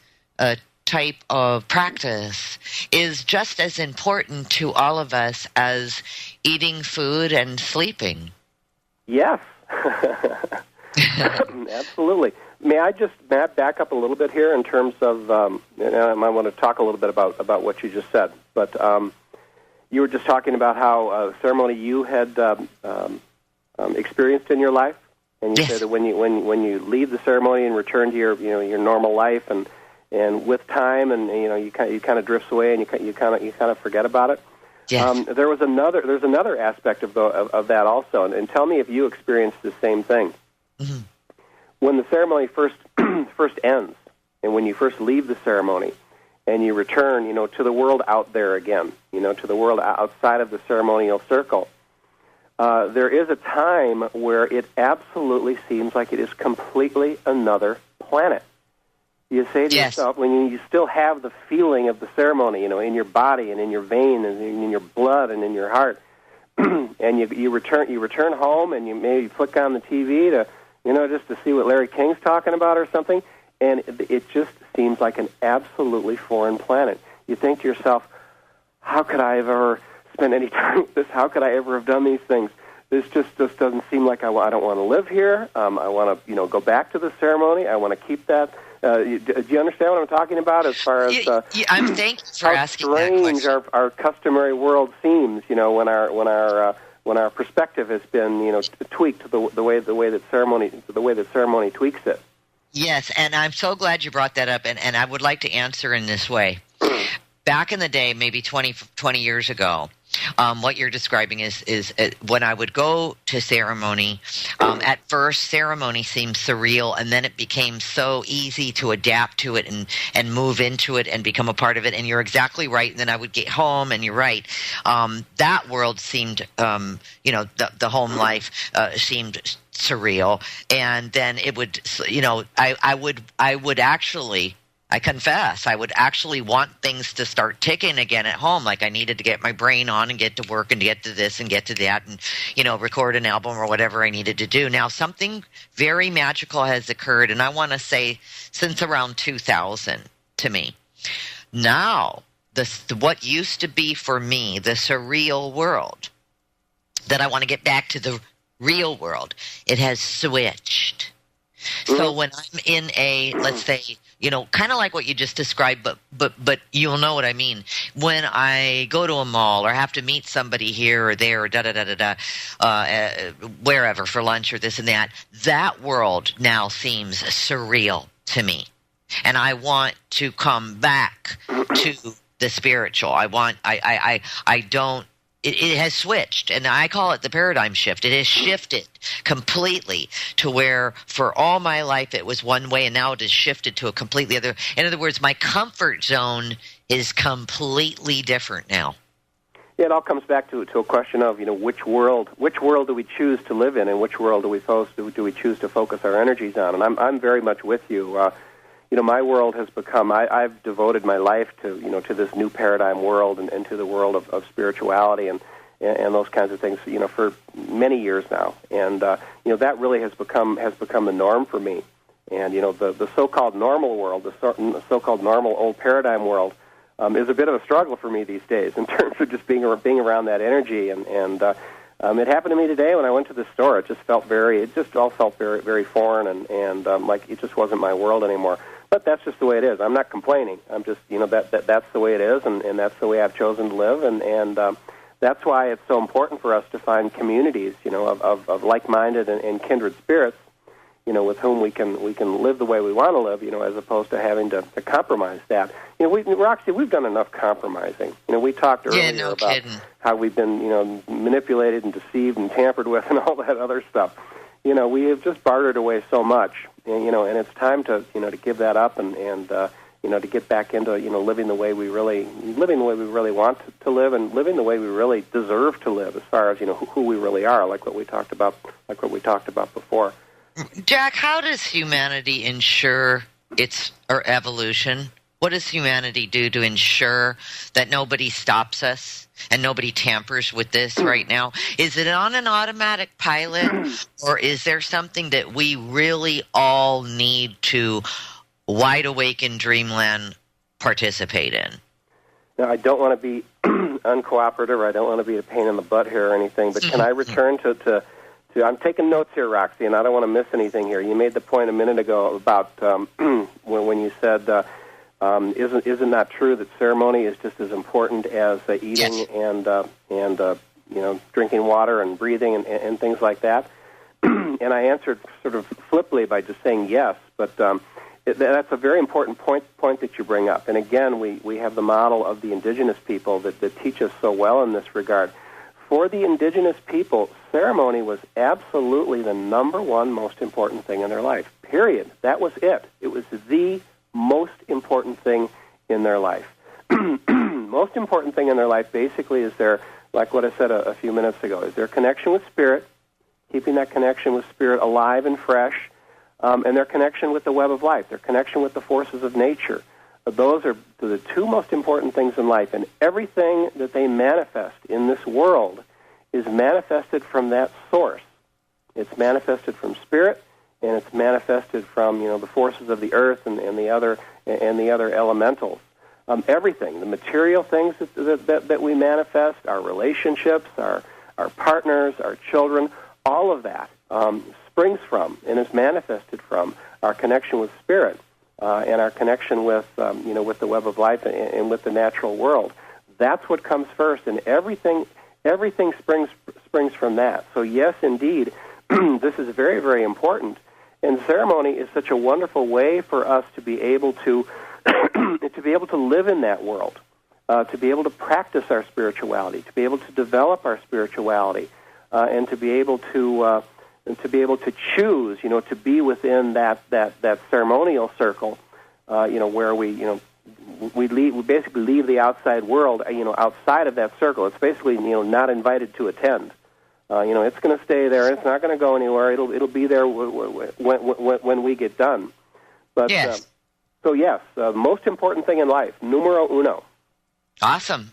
type of practice is just as important to all of us as eating food and sleeping? Yes. Absolutely. May I back up a little bit here in terms of, and I might want to talk a little bit about what you just said, but you were just talking about how ceremony you had experienced in your life, and you said that when you leave the ceremony and return to your normal life, and with time, and you kind of drifts away, and you kind of forget about it. Yes. There's another aspect of that also, and tell me if you experienced the same thing. Mm-hmm. When the ceremony first ends, and when you first leave the ceremony, and you return, to the world out there again, to the world outside of the ceremonial circle, there is a time where it absolutely seems like it is completely another planet. You say to yourself, when you still have the feeling of the ceremony, in your body and in your vein and in your blood and in your heart, and you return home and you maybe flick on the TV to, just to see what Larry King's talking about or something, and it just seems like an absolutely foreign planet. You think to yourself, how could I have ever spent any time with this? How could I ever have done these things? This just doesn't seem like I don't want to live here. I want to, go back to the ceremony. I want to keep that. Do you understand what I'm talking about as far as I'm thank you for asking that question. question. How strange our customary world seems, when our perspective has been, tweaked the way that ceremony tweaks it. Yes, and I'm so glad you brought that up, and I would like to answer in this way. Back in the day, maybe 20 years ago, what you're describing is when I would go to ceremony, at first ceremony seemed surreal, and then it became so easy to adapt to it and move into it and become a part of it, and you're exactly right. And then I would get home, and you're right. That world seemed, the home life seemed surreal, and then it would, I confess, I would actually want things to start ticking again at home, like I needed to get my brain on and get to work and get to this and get to that and, record an album or whatever I needed to do. Now, something very magical has occurred, and I want to say since around 2000 to me. Now, what used to be for me the surreal world, that I want to get back to the real world, it has switched. So when I'm in a, let's say, kind of like what you just described, but you'll know what I mean. When I go to a mall or have to meet somebody here or there or wherever for lunch or this and that, that world now seems surreal to me. And I want to come back to the spiritual. It has switched, and I call it the paradigm shift. It has shifted completely to where for all my life it was one way, and now it has shifted to a completely other. In other words, my comfort zone is completely different now. it all comes back to a question of, which world do we choose to live in, and which world do we choose to focus our energies on? And I'm very much with you. My world has become, I've devoted my life to, to this new paradigm world and to the world of spirituality and those kinds of things, for many years now. And, that really has become the norm for me. And, the so-called normal world, the so-called normal old paradigm world, is a bit of a struggle for me these days in terms of just being around that energy. And it happened to me today when I went to the store. It just all felt very, very foreign and like it just wasn't my world anymore. But that's just the way it is. I'm not complaining. I'm just, that's the way it is, and that's the way I've chosen to live. And that's why it's so important for us to find communities, of like-minded and kindred spirits, with whom we can live the way we want to live, as opposed to having to compromise that. Roxy, we've done enough compromising. We talked earlier about how we've been, manipulated and deceived and tampered with and all that other stuff. We have just bartered away so much, and it's time to give that up and to get back into living the way we really want to live, and living the way we really deserve to live, as far as who we really are, like what we talked about before. Jack, how does humanity ensure its evolution? What does humanity do to ensure that nobody stops us and nobody tampers with this right now? Is it on an automatic pilot, or is there something that we really all need to wide awake in dreamland participate in? Now, I don't want to be uncooperative. I don't want to be a pain in the butt here or anything, but can I return to I'm taking notes here, Roxy, and I don't want to miss anything here. You made the point a minute ago about when you said, isn't that true that ceremony is just as important as eating yes. and drinking water and breathing and things like that? And I answered sort of flippantly by just saying yes, but that's a very important point that you bring up. And again, we have the model of the indigenous people that teach us so well in this regard. For the indigenous people, ceremony was absolutely the number one most important thing in their life, period. That was it. It was the most important thing in their life. Most important thing in their life basically is their, like what I said a few minutes ago, is their connection with spirit, keeping that connection with spirit alive and fresh, and their connection with the web of life, their connection with the forces of nature. Those are the two most important things in life, and everything that they manifest in this world is manifested from that source. It's manifested from spirit, and it's manifested from the forces of the earth and the other elementals. Everything, the material things that we manifest, our relationships, our partners, our children, all of that springs from and is manifested from our connection with spirit. And our connection with the web of life and with the natural world. That's what comes first, and everything springs from that. So yes, indeed, this is very, very important. And ceremony is such a wonderful way for us to be able to live in that world, to be able to practice our spirituality, to be able to develop our spirituality, and to be able to choose, to be within that ceremonial circle, where we basically leave the outside world, outside of that circle. It's basically, not invited to attend. It's going to stay there. It's not going to go anywhere. It'll be there when we get done. But yes. Most important thing in life, numero uno. Awesome.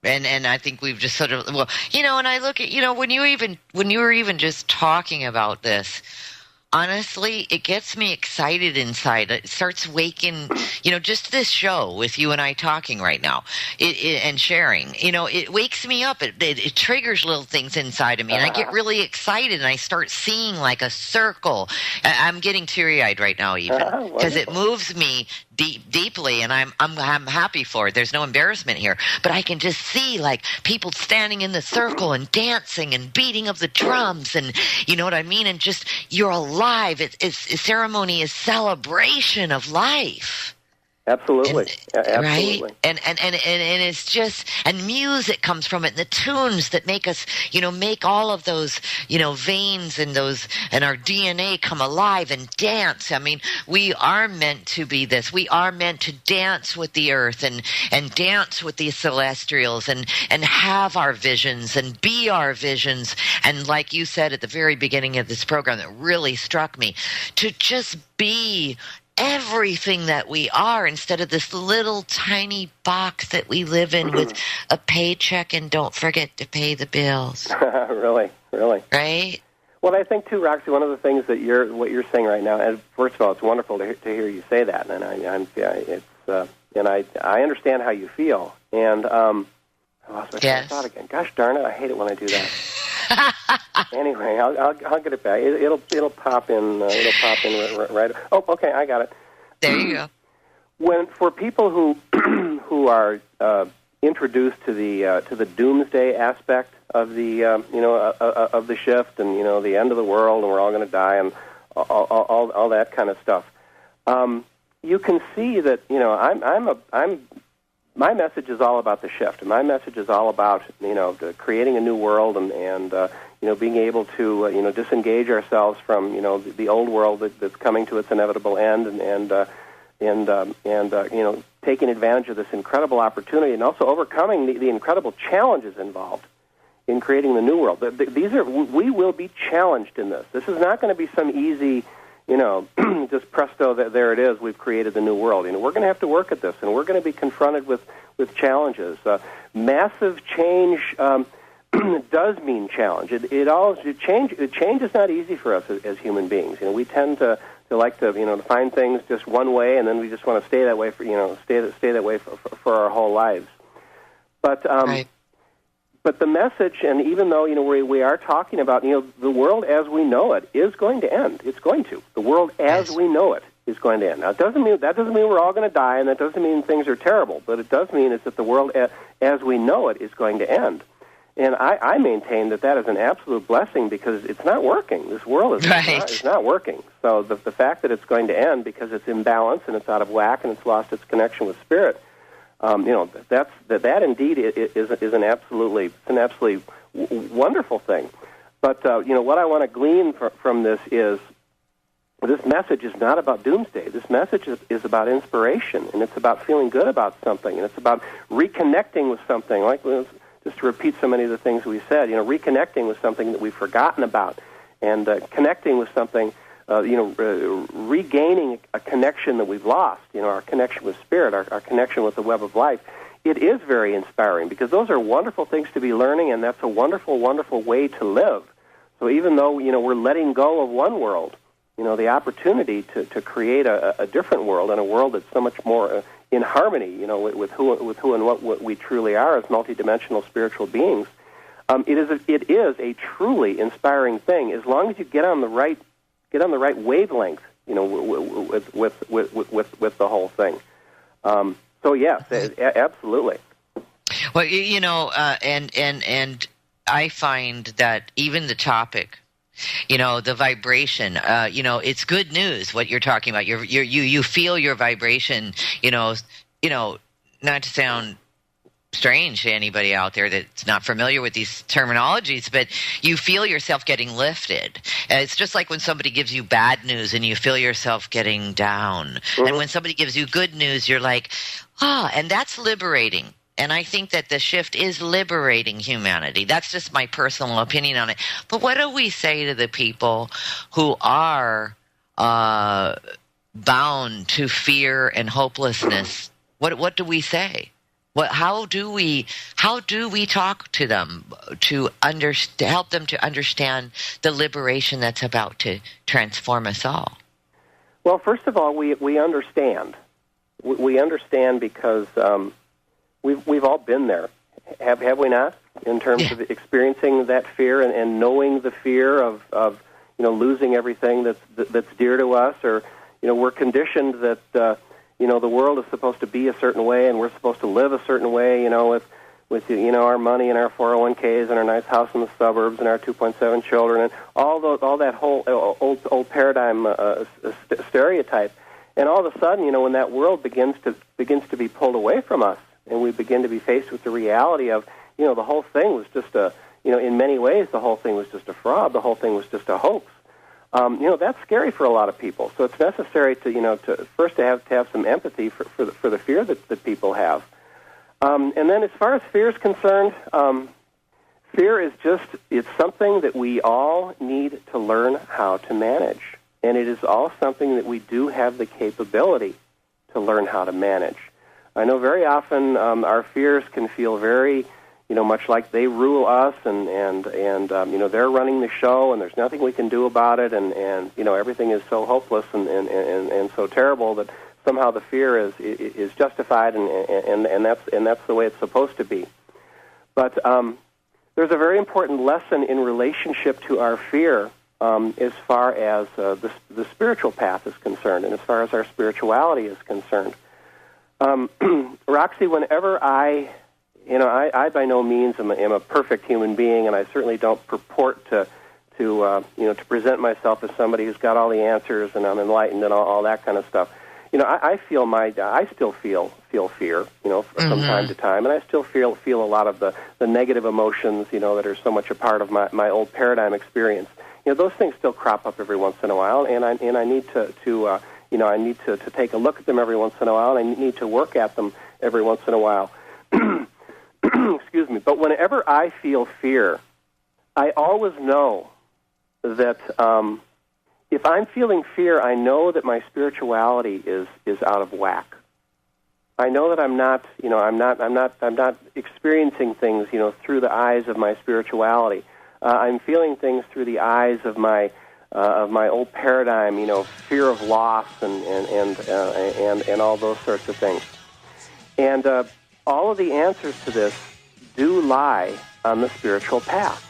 And I think we've just sort of, and I look at, when you were even just talking about this, honestly, it gets me excited inside. It starts waking, just this show with you and I talking right now and sharing, it wakes me up. It triggers little things inside of me, and I get really excited, and I start seeing like a circle. I'm getting teary-eyed right now even because it moves me deeply, and I'm happy for it. There's no embarrassment here, but I can just see like people standing in the circle and dancing and beating of the drums, and you know what I mean. And just you're alive. It's ceremony is celebration of life. Absolutely. Absolutely. Right? And it's just, and music comes from it, and the tunes that make us, make all of those, veins and our DNA come alive and dance. I mean, we are meant to be this. We are meant to dance with the earth and dance with the celestials and have our visions and be our visions. And like you said at the very beginning of this program, that really struck me, to just be everything that we are instead of this little tiny box that we live in with a paycheck and don't forget to pay the bills. Really. Right? Well, I think too, Roxy, one of the things that what you're saying right now, and first of all, it's wonderful to hear you say that, and I understand how you feel. And I lost my train of thought again. Gosh darn it, I hate it when I do that. Anyway, I'll get it back. It'll pop in. Right. Oh, okay, I got it. There you go. For people who are introduced to the doomsday aspect of the of the shift and the end of the world and we're all going to die and all that kind of stuff, you can see that my message is all about the shift. My message is all about creating a new world and being able to disengage ourselves from the old world that's coming to its inevitable end and taking advantage of this incredible opportunity and also overcoming the incredible challenges involved in creating the new world. We will be challenged in this. This is not going to be some easy, just presto, there it is, we've created the new world. We're going to have to work at this, and we're going to be confronted with challenges. Massive change does mean challenge. Change is not easy for us as human beings. We tend to like to find things just one way, and then we just want to stay that way stay that way for our whole lives. But right. But the message, and even though we are talking about the world as we know it is going to end. It's going to. The world as we know it is going to end. Now, that doesn't mean we're all going to die, and that doesn't mean things are terrible. But it does mean is that the world as we know it is going to end. And I maintain that is an absolute blessing because it's not working. This world is not working. So the fact that it's going to end because it's imbalanced and it's out of whack and it's lost its connection with spirit, that indeed is an absolutely wonderful thing. But what I want to glean from this is this message is not about doomsday. This message is about inspiration, and it's about feeling good about something, and it's about reconnecting with something. Like just to repeat so many of the things we said, reconnecting with something that we've forgotten about, and connecting with something. Regaining a connection that we've lost, our connection with spirit, our connection with the web of life. It is very inspiring because those are wonderful things to be learning, and that's a wonderful, wonderful way to live. So even though, we're letting go of one world, the opportunity to create a different world and a world that's so much more in harmony, with who and what we truly are as multidimensional spiritual beings, it is a truly inspiring thing as long as you get on the right wavelength, with the whole thing. So yes, absolutely. Well, and I find that even the topic, the vibration, it's good news what you're talking about. You feel your vibration, not to sound strange to anybody out there that's not familiar with these terminologies, but you feel yourself getting lifted. It's just like when somebody gives you bad news and you feel yourself getting down. Mm-hmm. And when somebody gives you good news, you're like, and that's liberating. And I think that the shift is liberating humanity. That's just my personal opinion on it. But what do we say to the people who are bound to fear and hopelessness? What do we say? How do we talk to them to help them to understand the liberation that's about to transform us all? Well, first of all, we understand. We understand because we've all been there, have we not? In terms of experiencing that fear and knowing the fear of losing everything that's dear to us, or we're conditioned that. The world is supposed to be a certain way, and we're supposed to live a certain way, with our money and our 401ks and our nice house in the suburbs and our 2.7 children and all that whole old paradigm stereotype. And all of a sudden, when that world begins to be pulled away from us, and we begin to be faced with the reality of, the whole thing was just in many ways, the whole thing was just a fraud. The whole thing was just a hoax. That's scary for a lot of people. So it's necessary to first to have some empathy for the fear that people have. And then as far as fear is concerned, fear is it's something that we all need to learn how to manage. And it is all something that we do have the capability to learn how to manage. I know very often our fears can feel very, much like they rule us, and they're running the show, and there's nothing we can do about it, and everything is so hopeless and so terrible that somehow the fear is justified, and that's the way it's supposed to be. But there's a very important lesson in relationship to our fear as far as the spiritual path is concerned, and as far as our spirituality is concerned. Roxy, whenever I by no means am a perfect human being, and I certainly don't purport to present myself as somebody who's got all the answers and I'm enlightened and all that kind of stuff. I still feel fear, from time to time, and I still feel a lot of the negative emotions, that are so much a part of my old paradigm experience. Those things still crop up every once in a while, and I need I need to take a look at them every once in a while, and I need to work at them every once in a while. Excuse me. But whenever I feel fear, I always know that if I'm feeling fear, I know that my spirituality is out of whack. I know that I'm not experiencing things, through the eyes of my spirituality. I'm feeling things through the eyes of my old paradigm, fear of loss and all those sorts of things. And all of the answers to this do lie on the spiritual path.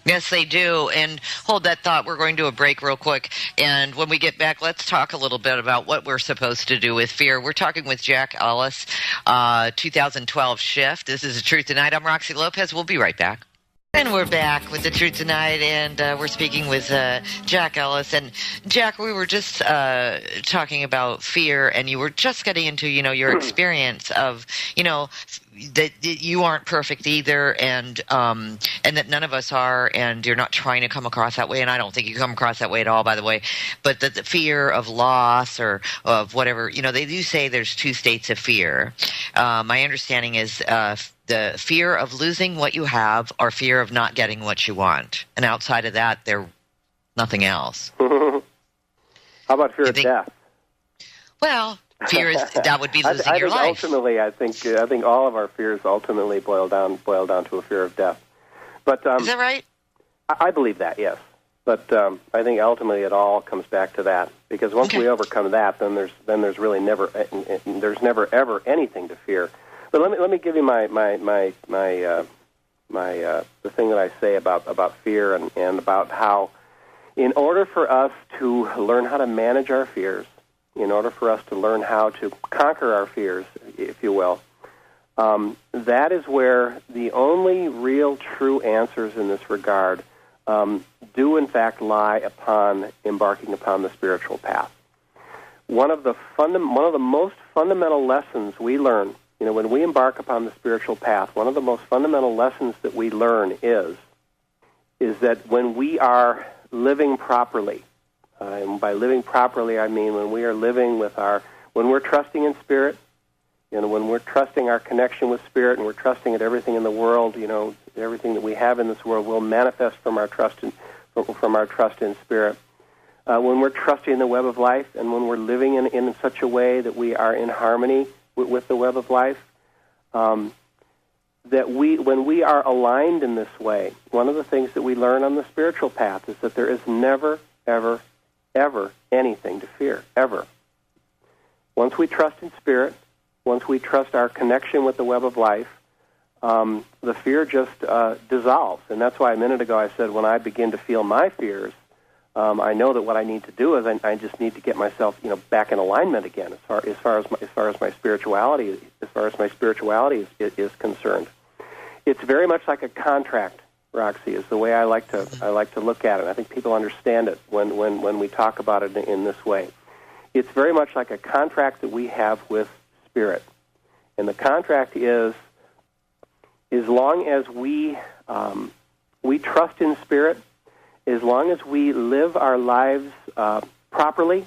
Yes, they do. And hold that thought. We're going to a break real quick. And when we get back, let's talk a little bit about what we're supposed to do with fear. We're talking with Jack Allis, 2012 Shift. This is The Truth Tonight. I'm Roxy Lopez. We'll be right back. And we're back with The Truth Tonight, and we're speaking with Jack Allis. And Jack, we were just talking about fear, and you were just getting into, your experience of, that you aren't perfect either, and that none of us are, and you're not trying to come across that way, and I don't think you come across that way at all, by the way. But the fear of loss or of whatever, they do say there's two states of fear. My understanding is the fear of losing what you have or fear of not getting what you want. And outside of that, there's nothing else. How about fear of death? Well, fear is that would be losing your life. Ultimately, I think all of our fears ultimately boil down to a fear of death. But is that right? I believe that, yes. But I think ultimately it all comes back to that, because once we overcome that, then there's really never ever anything to fear. But let me give you my the thing that I say about fear and about how, in order for us to learn how to manage our fears, in order for us to learn how to conquer our fears, if you will, that is where the only real true answers in this regard do in fact lie upon embarking upon the spiritual path. One of the most fundamental lessons we learn, when we embark upon the spiritual path, one of the most fundamental lessons that we learn is that when we are living properly, and by living properly I mean when we are living when we're trusting in Spirit, when we're trusting our connection with Spirit, and we're trusting that everything in the world, everything that we have in this world will manifest from our trust in Spirit. When we're trusting the web of life, and when we're living in such a way that we are in harmony with the web of life, when we are aligned in this way, one of the things that we learn on the spiritual path is that there is never, ever, ever anything to fear, ever. Once we trust in Spirit, once we trust our connection with the web of life, the fear just dissolves. And that's why a minute ago I said when I begin to feel my fears, I know that what I need to do is I just need to get myself, back in alignment again as far as my spirituality is concerned. It's very much like a contract, Roxy, is the way I like to look at it. I think people understand it when we talk about it in this way. it's very much like a contract that we have with Spirit. And the contract is, as long as we trust in Spirit, as long as we live our lives properly,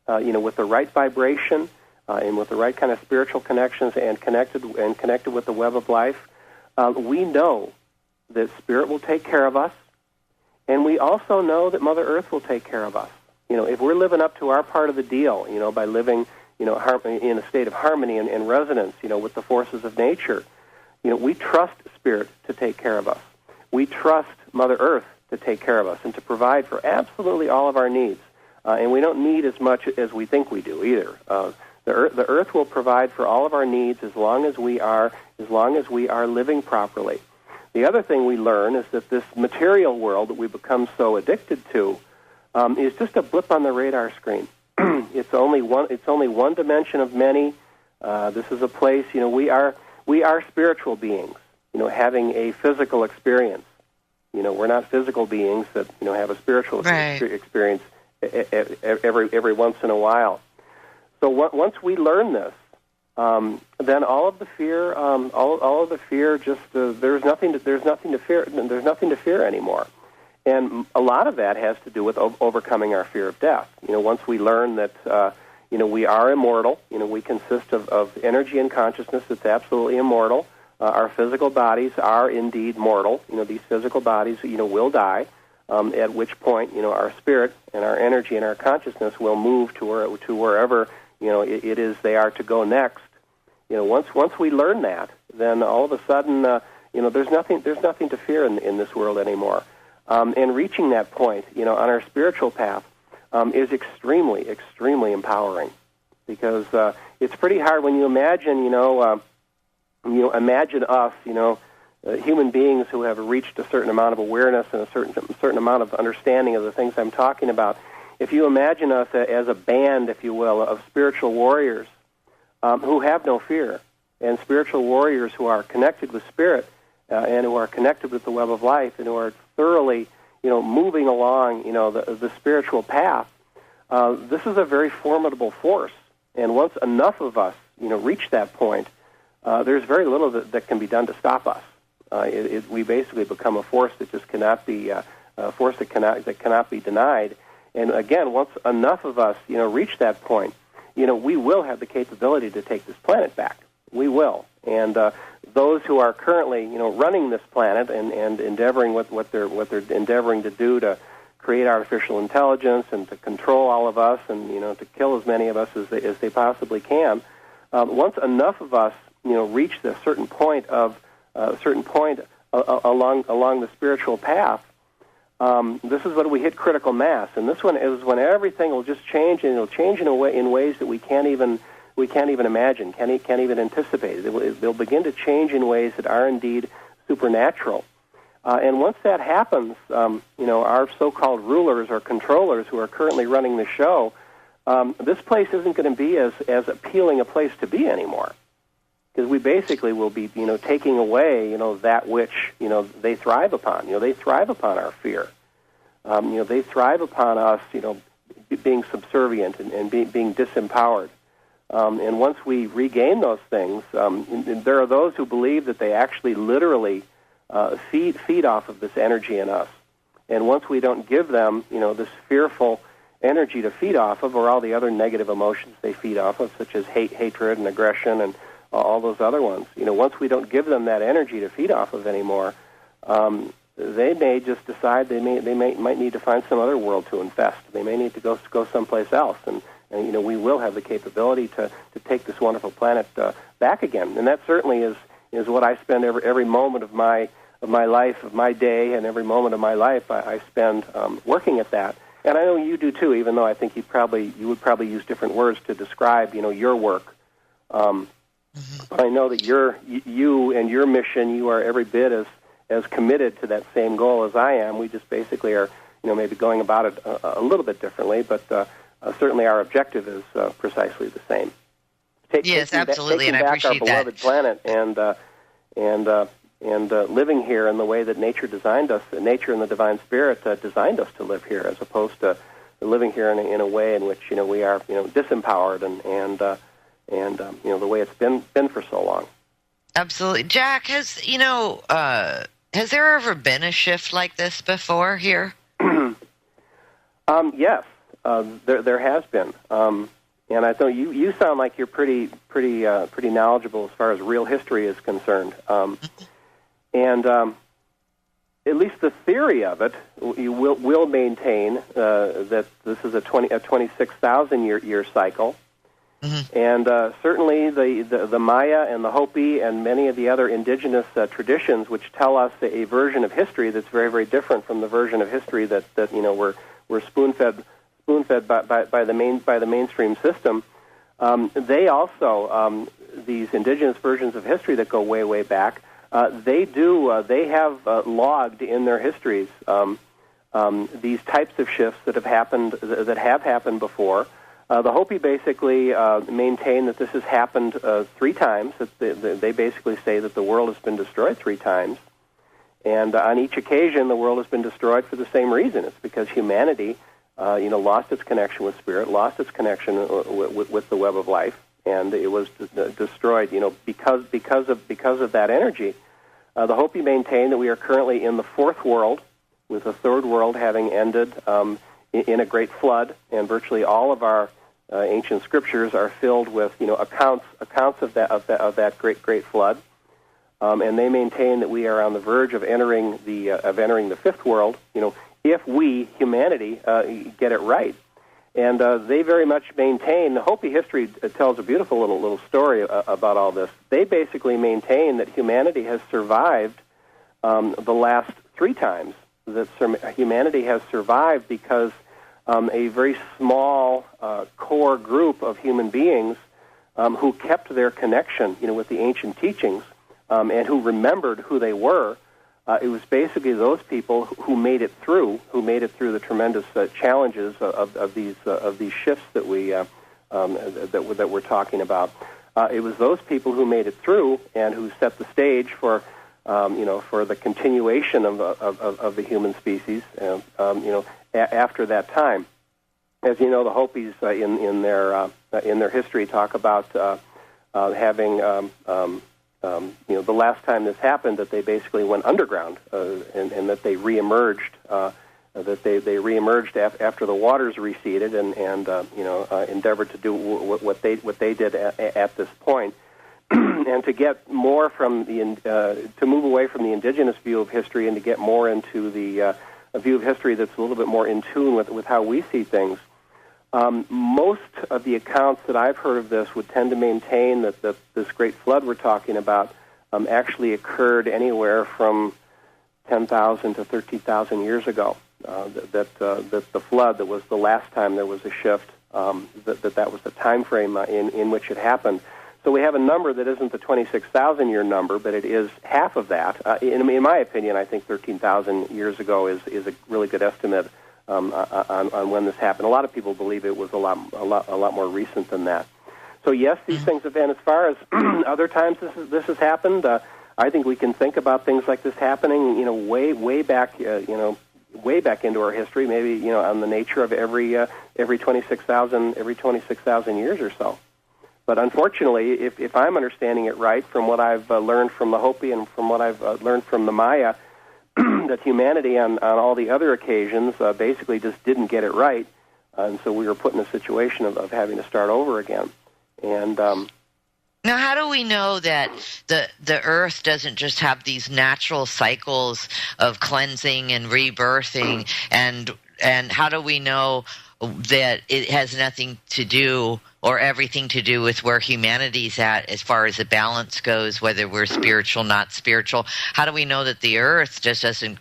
with the right vibration and with the right kind of spiritual connections and connected with the web of life, we know that Spirit will take care of us, and we also know that Mother Earth will take care of us. If we're living up to our part of the deal, by living, in a state of harmony and resonance, with the forces of nature, we trust Spirit to take care of us. We trust Mother Earth to take care of us and to provide for absolutely all of our needs. And we don't need as much as we think we do either. The Earth will provide for all of our needs as long as we are living properly. The other thing we learn is that this material world that we become so addicted to is just a blip on the radar screen. It's only one dimension of many. This is a place. We are spiritual beings. Having a physical experience. We're not physical beings that have a spiritual experience every once in a while. So once we learn this, then all of the fear, just there's nothing to fear. There's nothing to fear anymore, and a lot of that has to do with overcoming our fear of death. Once we learn that we are immortal, we consist of energy and consciousness that's absolutely immortal. Our physical bodies are indeed mortal. These physical bodies, will die. At which point, our spirit and our energy and our consciousness will move to wherever it is they are to go next. Once we learn that, then all of a sudden, there's nothing to fear in this world anymore. And reaching that point, on our spiritual path, is extremely, extremely empowering, because it's pretty hard when you imagine, imagine us, human beings who have reached a certain amount of awareness and a certain amount of understanding of the things I'm talking about. If you imagine us as a band, if you will, of spiritual warriors who have no fear, and spiritual warriors who are connected with Spirit and who are connected with the web of life and who are thoroughly, moving along, the spiritual path, this is a very formidable force. And once enough of us, reach that point, there's very little that can be done to stop us. We basically become a force that just cannot be that cannot be denied. And again, once enough of us, reach that point, we will have the capability to take this planet back. We will. And those who are currently, running this planet and endeavoring with what they're endeavoring to do to create artificial intelligence and to control all of us and to kill as many of us as they possibly can. Once enough of us, reach the certain point along the spiritual path, this is when we hit critical mass, and this one is when everything will just change, and it'll change in ways that we can't even imagine, can't even anticipate. They'll begin to change in ways that are indeed supernatural. And once that happens, our so-called rulers or controllers who are currently running the show, this place isn't going to be as appealing a place to be anymore, because we basically will be, taking away, that which, they thrive upon. They thrive upon our fear. They thrive upon us, being subservient and being disempowered. And once we regain those things, there are those who believe that they actually literally feed off of this energy in us. And once we don't give them, this fearful energy to feed off of, or all the other negative emotions they feed off of, such as hate, hatred, and aggression, and all those other ones. Once we don't give them that energy to feed off of anymore, they may just decide they might need to find some other world to infest. They may need to go someplace else, and we will have the capability to take this wonderful planet back again. And that certainly is what I spend every moment of my life, of my day, and every moment of my life I spend working at that. And I know you do too, even though I think you would probably use different words to describe your work. But I know that you and your mission, you are every bit as committed to that same goal as I am. We just basically are, maybe going about it a little bit differently, but certainly our objective is precisely the same. Yes, absolutely, and I appreciate that. Taking back our beloved planet and living here in the way that nature designed us, nature and the divine spirit designed us to live here, as opposed to living here in a way in which we are disempowered and the way it's been for so long. Absolutely, Jack. Has there ever been a shift like this before here? Yes, there has been, and I thought you sound like you're pretty knowledgeable as far as real history is concerned, and at least the theory of it, you will maintain that this is a 26,000 year cycle. Mm-hmm. And certainly the Maya and the Hopi and many of the other indigenous traditions, which tell us a version of history that's very, very different from the version of history that we're spoon-fed by the mainstream system. They also these indigenous versions of history that go way, way back. They have logged in their histories these types of shifts that have happened before. The Hopi basically maintain that this has happened 3 times. That they basically say that the world has been destroyed 3 times, and on each occasion the world has been destroyed for the same reason. It's because humanity, lost its connection with spirit, lost its connection with the web of life, and it was destroyed. Because of that energy. The Hopi maintain that we are currently in the 4th world, with the 3rd world having ended in a great flood, and virtually all of our ancient scriptures are filled with accounts of that great flood, and they maintain that we are on the verge of entering the 5th world. If we, humanity, get it right. And they very much maintain, the Hopi history tells a beautiful little story about all this. They basically maintain that humanity has survived the last 3 times. That humanity has survived because a very small core group of human beings who kept their connection, with the ancient teachings, and who remembered who they were. It was basically those people who made it through the tremendous challenges of these shifts that we're talking about. It was those people who made it through and who set the stage for the continuation of the human species. After that time, as you know, the Hopis in their history talk about having. The last time this happened, that they basically went underground and that they reemerged. That they reemerged after the waters receded and endeavored to do what they did at this point, and to get more from to move away from the indigenous view of history and to get more into a view of history that's a little bit more in tune with how we see things. Most of the accounts that I've heard of this would tend to maintain that this great flood we're talking about actually occurred anywhere from 10,000 to 13,000 years ago. That the flood, that was the last time there was a shift, that was the time frame in which it happened. So we have a number that isn't the 26,000-year number, but it is half of that. In my opinion, I think 13,000 years ago is a really good estimate on when this happened. A lot of people believe it was a lot more recent than that. So yes, these things have been. As far as other times this has happened, I think we can think about things like this happening, way back, way back into our history. Maybe on the nature of every 26,000 years or so. But unfortunately, if I'm understanding it right, from what I've learned from the Hopi and from what I've learned from the Maya, that humanity on all the other occasions basically just didn't get it right, and so we were put in a situation of having to start over again. And now, how do we know that the Earth doesn't just have these natural cycles of cleansing and rebirthing, and how do we know that it has nothing to do or everything to do with where humanity's at as far as the balance goes, whether we're spiritual, not spiritual? How do we know that the Earth just doesn't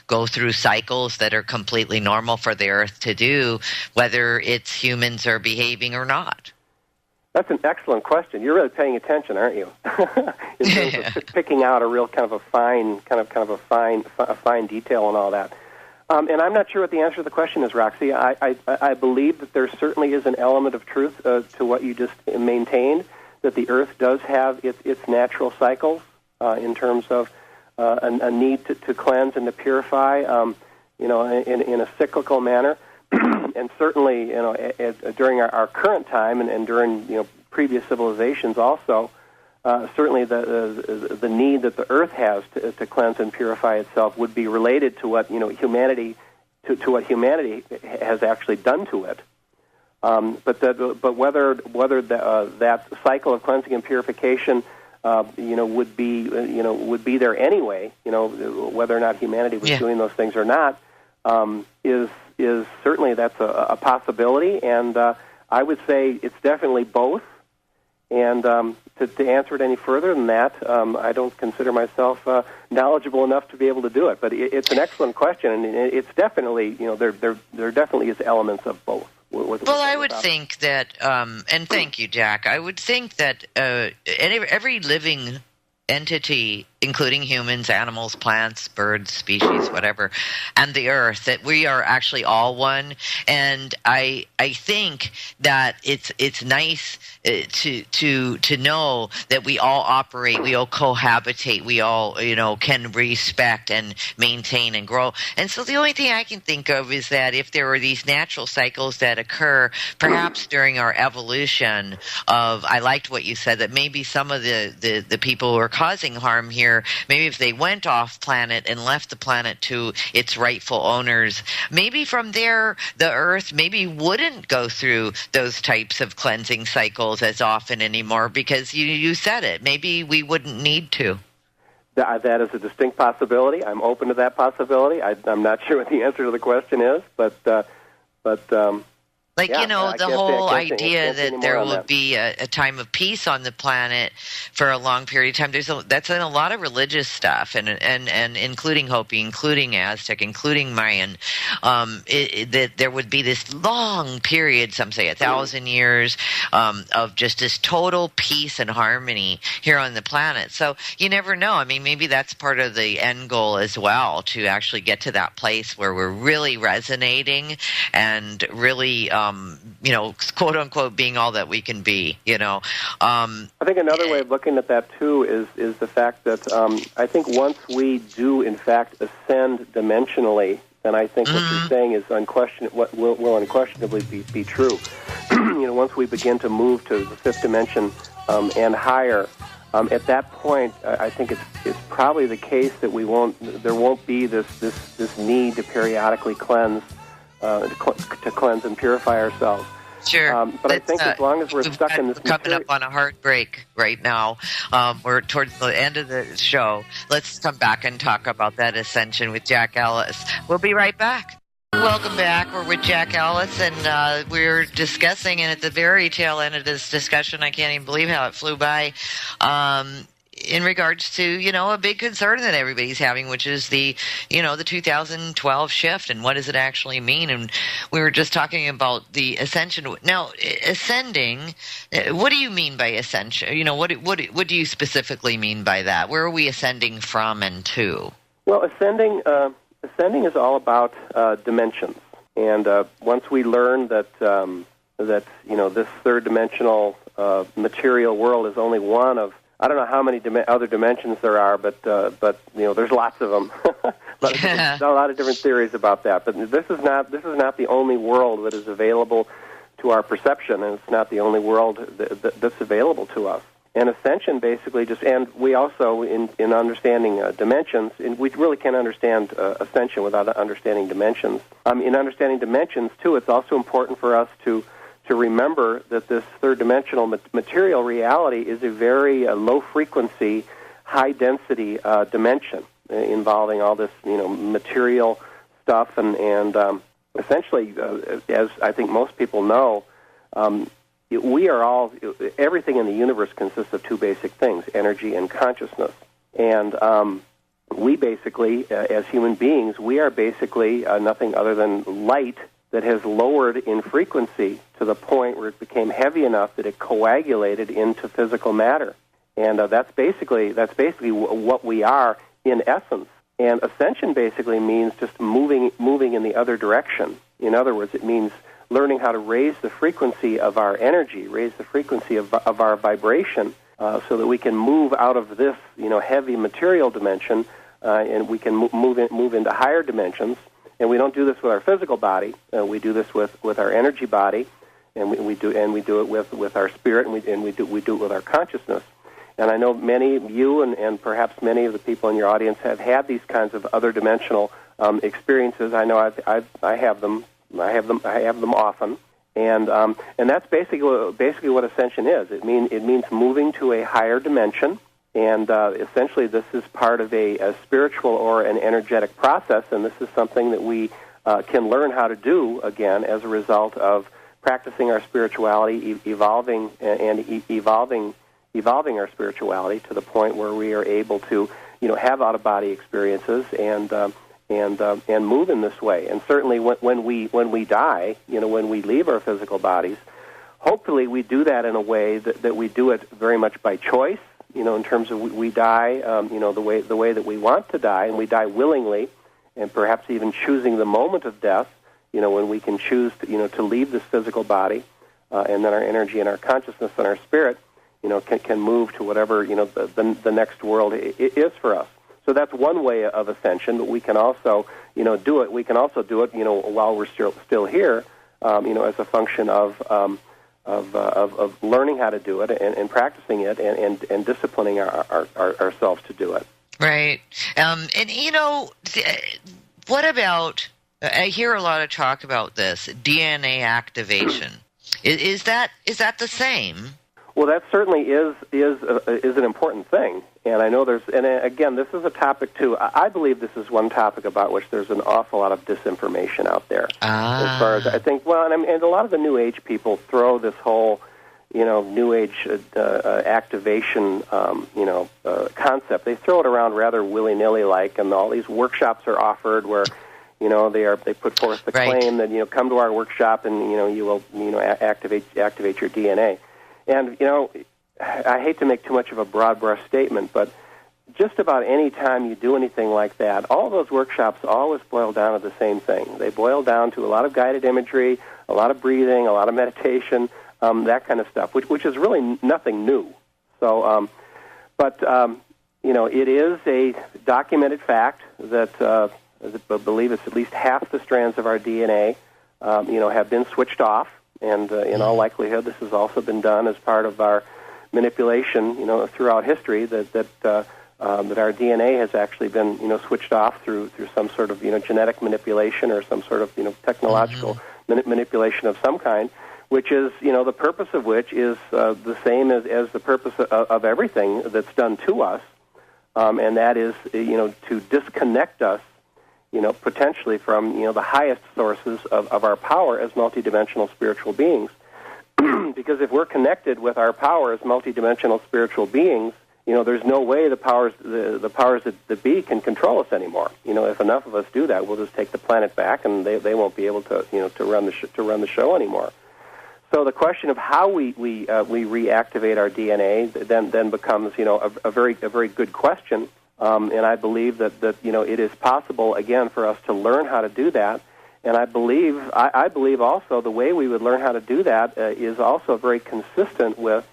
go through cycles that are completely normal for the Earth to do, whether it's humans are behaving or not? That's an excellent question. You're really paying attention, aren't you? In terms of picking out a real kind of a fine detail and all that. And I'm not sure what the answer to the question is, Roxy. I believe that there certainly is an element of truth to what you just maintained, that the Earth does have its natural cycles in terms of a need to cleanse and to purify, in a cyclical manner. and certainly, during our current time and during, previous civilizations also, certainly the need that the Earth has to cleanse and purify itself would be related to what, humanity, to what humanity has actually done to it. But whether that cycle of cleansing and purification, would be there anyway, whether or not humanity was doing those things or not, is certainly that's a possibility, and I would say it's definitely both. And to answer it any further than that, I don't consider myself knowledgeable enough to be able to do it. But it's an excellent question, and it's definitely, there definitely is elements of both. Well, I would think that, and thank you, Jack, I would think that every living entity, including humans, animals, plants, birds, species, whatever, and the Earth, that we are actually all one. And I think that it's nice to know that we all operate, we all cohabitate, we all can respect and maintain and grow. And so the only thing I can think of is that if there were these natural cycles that occur, perhaps during our evolution of, I liked what you said, that maybe some of the people who are causing harm here, maybe if they went off planet and left the planet to its rightful owners, maybe from there the Earth maybe wouldn't go through those types of cleansing cycles as often anymore, because you said it, maybe we wouldn't need to. That is a distinct possibility. I'm open to that possibility. I'm not sure what the answer to the question is, but the whole idea that there will be a time of peace on the planet for a long period of time. That's in a lot of religious stuff, and including Hopi, including Aztec, including Mayan. That there would be this long period, some say 1,000 years, of just this total peace and harmony here on the planet. So you never know. I mean, maybe that's part of the end goal as well, to actually get to that place where we're really resonating and really quote unquote being all that we can be, I think another way of looking at that too is the fact that I think once we do in fact ascend dimensionally, then I think what you're saying is will unquestionably be true. Once we begin to move to the fifth dimension and higher, at that point, I think it's probably the case that there won't be this need to periodically cleanse. To cleanse and purify ourselves. Sure. But I think as long as we're stuck in this... coming up on a hard break right now. We're towards the end of the show. Let's come back and talk about that ascension with Jack Allis. We'll be right back. Welcome back. We're with Jack Allis, and we're discussing, and at the very tail end of this discussion, I can't even believe how it flew by, in regards to, a big concern that everybody's having, which is the 2012 shift, and what does it actually mean? And we were just talking about the ascension. Now, ascending, what do you mean by ascension? What do you specifically mean by that? Where are we ascending from and to? Well, ascending is all about dimensions. And once we learn that this third dimensional material world is only one of, I don't know how many other dimensions there are, but there's lots of them. There's a lot of different theories about that. But this is not the only world that is available to our perception, and it's not the only world that's available to us. And ascension basically and we also in understanding dimensions, and we really can't understand ascension without understanding dimensions. In understanding dimensions too, it's also important for us to remember that this third-dimensional material reality is a very low-frequency, high-density dimension involving all this, material stuff, and essentially, as I think most people know, everything in the universe consists of two basic things: energy and consciousness. And we basically, as human beings, we are basically nothing other than light that has lowered in frequency to the point where it became heavy enough that it coagulated into physical matter. And that's basically what we are in essence. And ascension basically means just moving in the other direction. In other words, it means learning how to raise the frequency of our energy, raise the frequency of our vibration, so that we can move out of this, heavy material dimension, and we can move into higher dimensions. And we don't do this with our physical body. We do this with our energy body, and we do it with our spirit, and we do it with our consciousness. And I know many of you and perhaps many of the people in your audience have had these kinds of other dimensional experiences. I know I have them. I have them often. And that's basically what ascension is. It means moving to a higher dimension, and essentially this is part of a spiritual or an energetic process, and this is something that we can learn how to do again as a result of practicing our spirituality, evolving our spirituality to the point where we are able to, have out-of-body experiences and move in this way. And certainly when we die, when we leave our physical bodies, hopefully we do that in a way that we do it very much by choice, in terms of we die, the way that we want to die, and we die willingly, and perhaps even choosing the moment of death, when we can choose to leave this physical body, and then our energy and our consciousness and our spirit, can move to whatever, the next world is for us. So that's one way of ascension, but we can also, do it. We can also do it, while we're still here, as a function of learning how to do it and practicing it and disciplining ourselves to do it. Right. What about? I hear a lot of talk about this DNA activation. Is that the same? Well, that certainly is an important thing, and I know and again, this is a topic too. I believe this is one topic about which there's an awful lot of disinformation out there. As far as I think, and a lot of the New Age people throw this whole, New Age activation, concept. They throw it around rather willy-nilly, and all these workshops are offered where, they put forth the claim that come to our workshop and you will activate your DNA. And, I hate to make too much of a broad brush statement, but just about any time you do anything like that, all those workshops always boil down to the same thing. They boil down to a lot of guided imagery, a lot of breathing, a lot of meditation, that kind of stuff, which is really nothing new. So, it is a documented fact that I believe it's at least half the strands of our DNA, have been switched off. And in all likelihood, this has also been done as part of our manipulation, throughout history. That our DNA has actually been, switched off through some sort of, genetic manipulation or some sort of, technological manipulation of some kind, which is, the purpose of which is the same as the purpose of everything that's done to us, and that is, to disconnect us, potentially from, the highest sources of our power as multidimensional spiritual beings. Because if we're connected with our power as multidimensional spiritual beings, there's no way the powers that be can control us anymore. If enough of us do that, we'll just take the planet back, and they won't be able to, to run the show anymore. So the question of how we reactivate our DNA then becomes, a very good question. And I believe that it is possible, again, for us to learn how to do that. And I believe also the way we would learn how to do that is also very consistent with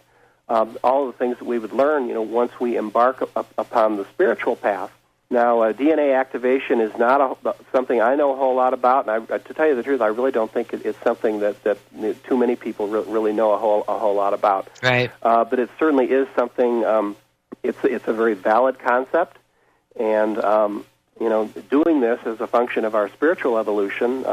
all the things that we would learn, once we embark upon the spiritual path. Now, DNA activation is not something I know a whole lot about, and to tell you the truth, I really don't think it's something that too many people really know a whole lot about. Right. But it certainly is something. It's a very valid concept, and doing this as a function of our spiritual evolution,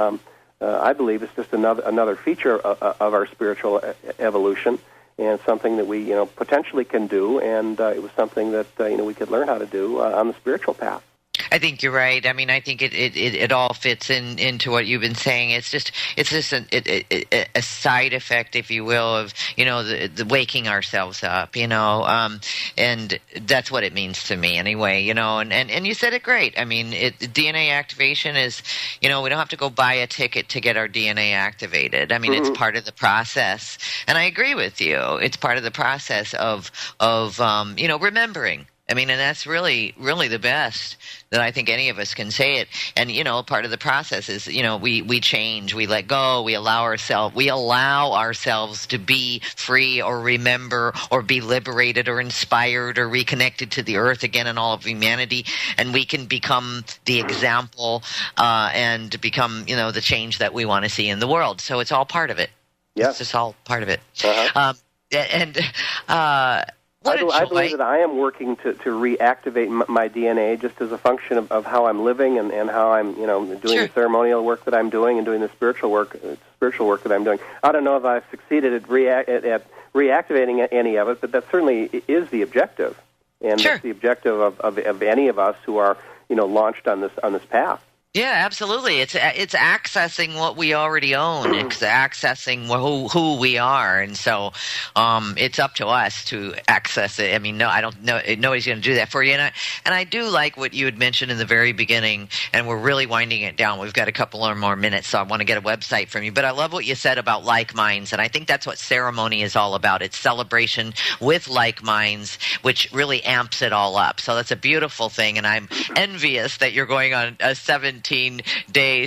I believe is just another feature of our spiritual evolution, and something that we potentially can do, and it was something that we could learn how to do on the spiritual path. I think you're right. I mean, I think it all fits into what you've been saying. It's just a side effect, if you will, of the waking ourselves up. And that's what it means to me anyway. And you said it great. I mean, DNA activation is, we don't have to go buy a ticket to get our DNA activated. I mean, it's part of the process, and I agree with you. It's part of the process of remembering. I mean, and that's really, really the best that I think any of us can say it. And, part of the process is, we change, we let go, we allow ourselves to be free or remember or be liberated or inspired or reconnected to the earth again and all of humanity. And we can become the example and become, the change that we want to see in the world. So it's all part of it. Yes. It's just all part of it. Uh-huh. I believe that I am working to reactivate my DNA just as a function of how I'm living and how I'm, doing the ceremonial work that I'm doing and doing the spiritual work that I'm doing. I don't know if I've succeeded at reactivating any of it, but that certainly is the objective, and that's the objective of any of us who are, launched on this path. Yeah, absolutely. It's accessing what we already own. It's accessing who we are, and so it's up to us to access it. I mean, nobody's going to do that for you. And I do like what you had mentioned in the very beginning, and we're really winding it down. We've got a couple or more minutes, so I want to get a website from you. But I love what you said about like minds, and I think that's what ceremony is all about. It's celebration with like minds, which really amps it all up. So that's a beautiful thing, and I'm envious that you're going on a 17-day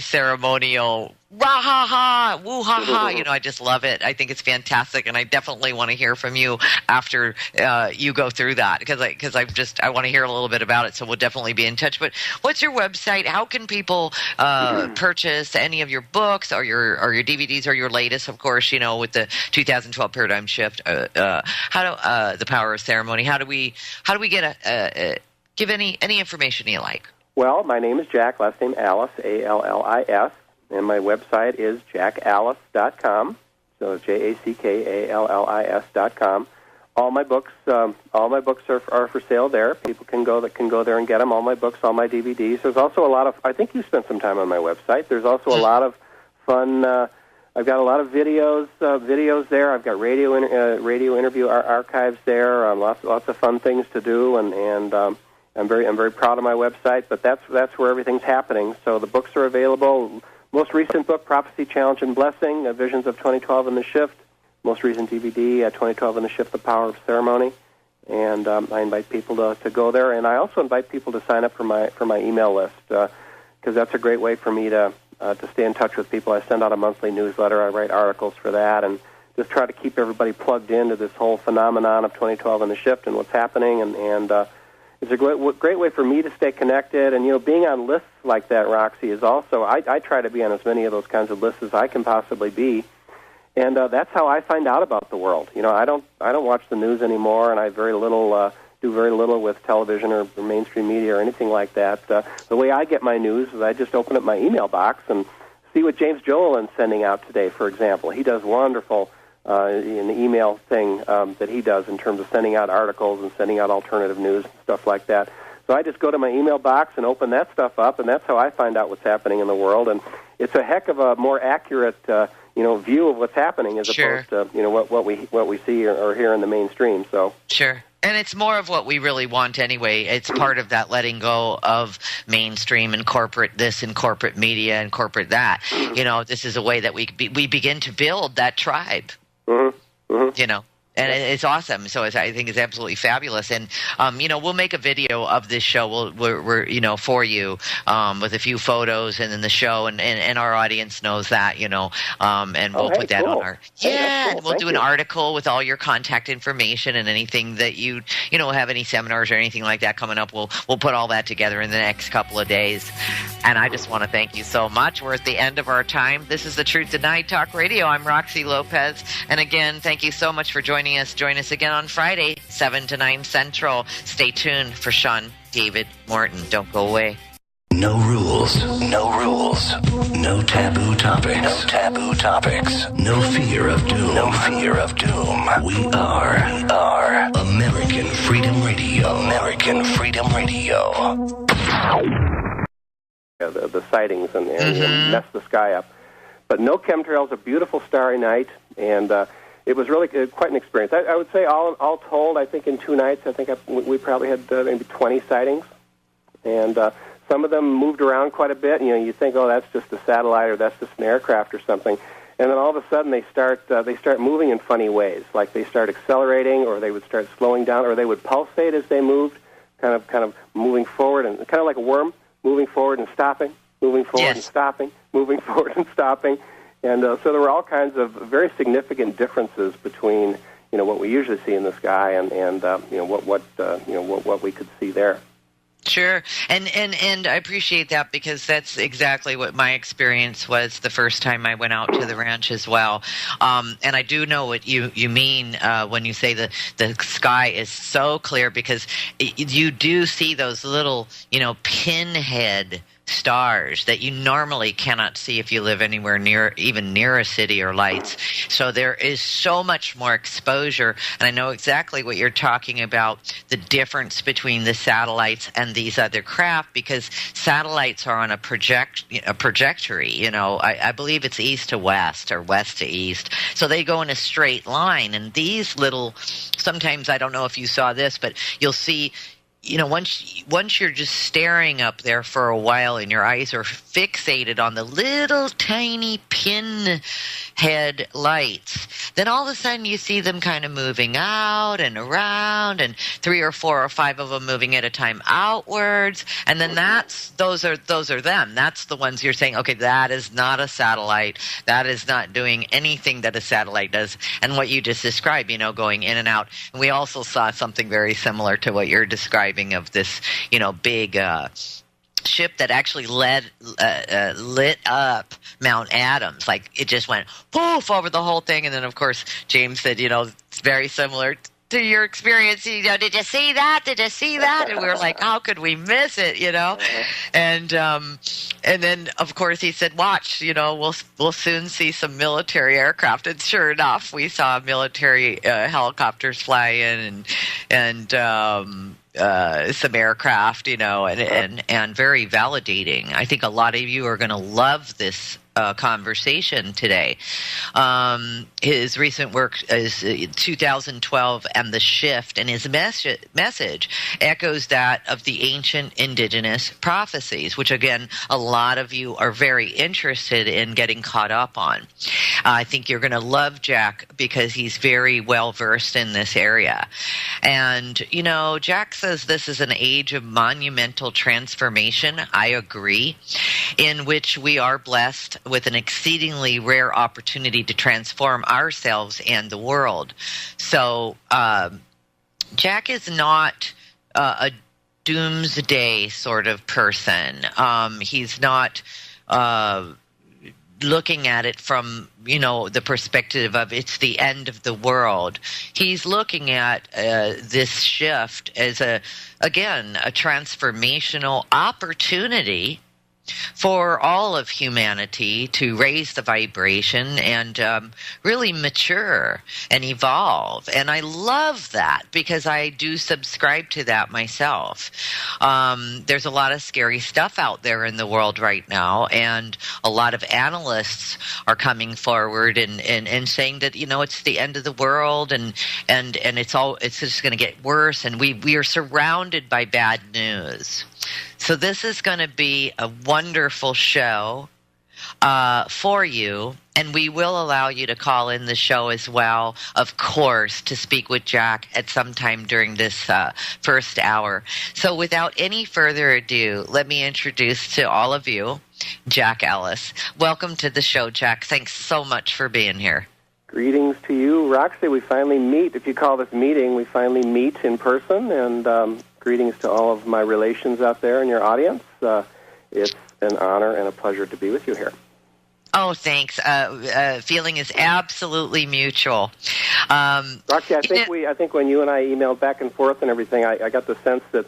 ceremonial rah-ha-ha, woo-ha-ha. I just love it. I think it's fantastic, and I definitely want to hear from you after you go through that, because I want to hear a little bit about it, so we'll definitely be in touch. But what's your website? How can people purchase any of your books or your DVDs or your latest, of course, with the 2012 Paradigm Shift, the Power of Ceremony? How do we get give any information you like? Well, my name is Jack, last name Allis, A-L-L-I-S, and my website is jackallis.com, so JACKALLIS.com. All my books are for sale there. People can go there and get them. All my books, all my DVDs. There's also a lot of, I think you spent some time on my website. There's also a lot of fun. I've got a lot of videos there. I've got radio interview archives there. Lots of fun things to do, and I'm very proud of my website, but that's where everything's happening. So the books are available. Most recent book, Prophecy, Challenge, and Blessing, Visions of 2012 in the Shift. Most recent DVD, 2012 in the Shift, The Power of Ceremony. And I invite people to go there, and I also invite people to sign up for my email list, because that's a great way for me to stay in touch with people. I send out a monthly newsletter. I write articles for that, and just try to keep everybody plugged into this whole phenomenon of 2012 in the Shift and what's happening, and it's a great way for me to stay connected. And, being on lists like that, Roxy, is also, I try to be on as many of those kinds of lists as I can possibly be. And that's how I find out about the world. I don't watch the news anymore, and I do very little with television or mainstream media or anything like that. The way I get my news is I just open up my email box and see what James Jolin's sending out today, for example. He does wonderful in the email thing that he does in terms of sending out articles and sending out alternative news and stuff like that. So I just go to my email box and open that stuff up, and that's how I find out what's happening in the world. And it's a heck of a more accurate, view of what's happening as opposed to, what we see or hear in the mainstream. So sure. And it's more of what we really want anyway. It's part of that letting go of mainstream and corporate this and corporate media and corporate that. This is a way that we begin to build that tribe. Mm-hmm. Mm-hmm. And it's awesome. So I think it's absolutely fabulous. And, we'll make a video of this show we're for you with a few photos and then the show. And our audience knows that, and we'll put that on our. Yeah. Cool. We'll do an article with all your contact information and anything that you have any seminars or anything like that coming up. We'll put all that together in the next couple of days. And I just want to thank you so much. We're at the end of our time. This is the Truth Denied Talk Radio. I'm Roxy Lopez. And again, thank you so much for joining us. Join us again on Friday, 7 to 9 Central. Stay tuned for Sean David Morton. Don't go away. No rules. No rules. No taboo topics. No taboo topics. No fear of doom. No fear of doom. We are American Freedom Radio. American Freedom Radio. The sightings and mess the sky up. But no chemtrails, a beautiful starry night, and it was really quite an experience. I would say all told, I think in 2 nights, we probably had maybe 20 sightings, and some of them moved around quite a bit. You think, oh, that's just a satellite or that's just an aircraft or something, and then all of a sudden they start moving in funny ways, like they start accelerating, or they would start slowing down, or they would pulsate as they moved. kind of moving forward, and kind of like a worm, moving forward and stopping, moving forward and stopping, moving forward and stopping. And so there were all kinds of very significant differences between what we usually see in the sky and what we could see there. Sure, and I appreciate that, because that's exactly what my experience was the first time I went out to the ranch as well. And I do know what you mean when you say the sky is so clear, because you do see those little pinhead stars that you normally cannot see if you live anywhere near a city or lights. So there is so much more exposure, and I know exactly what you're talking about, the difference between the satellites and these other craft, because satellites are on a trajectory. I believe it's east to west or west to east, so they go in a straight line. And these little, sometimes, I don't know if you saw this, but you'll see, once you're just staring up there for a while and your eyes are fixated on the little tiny pinhead lights, then all of a sudden you see them kind of moving out and around, and 3 or 4 or 5 of them moving at a time outwards, and then those are them. That's the ones you're saying, okay, that is not a satellite. That is not doing anything that a satellite does. And what you just described, going in and out. And we also saw something very similar to what you're describing of this, big ship that actually lit up Mount Adams. Like, it just went poof over the whole thing. And then, of course, James said, it's very similar to your experience. Did you see that? Did you see that? And we were like, how could we miss it? And then, of course, he said, watch, we'll soon see some military aircraft. And sure enough, we saw military helicopters fly in and some aircraft, and very validating. I think a lot of you are going to love this conversation today. His recent work is 2012 and the Shift, and his message echoes that of the ancient indigenous prophecies, which, again, a lot of you are very interested in getting caught up on. I think you're going to love Jack because he's very well versed in this area. And, Jack says this is an age of monumental transformation. I agree, in which we are blessed with an exceedingly rare opportunity to transform ourselves and the world. So Jack is not a doomsday sort of person. He's not looking at it from, the perspective of it's the end of the world. He's looking at this shift as a transformational opportunity for all of humanity to raise the vibration and really mature and evolve. And I love that, because I do subscribe to that myself. There's a lot of scary stuff out there in the world right now, and a lot of analysts are coming forward and saying that, it's the end of the world and it's just going to get worse, and we are surrounded by bad news. So this is going to be a wonderful show for you, and we will allow you to call in the show as well, of course, to speak with Jack at some time during this first hour. So without any further ado, let me introduce to all of you Jack Allis. Welcome to the show, Jack. Thanks so much for being here. Greetings to you, Roxy. We finally meet. If you call this meeting, we finally meet in person, and greetings to all of my relations out there in your audience. It's an honor and a pleasure to be with you here. Oh, thanks. Feeling is absolutely mutual. Roxy, I think when you and I emailed back and forth and everything, I got the sense that,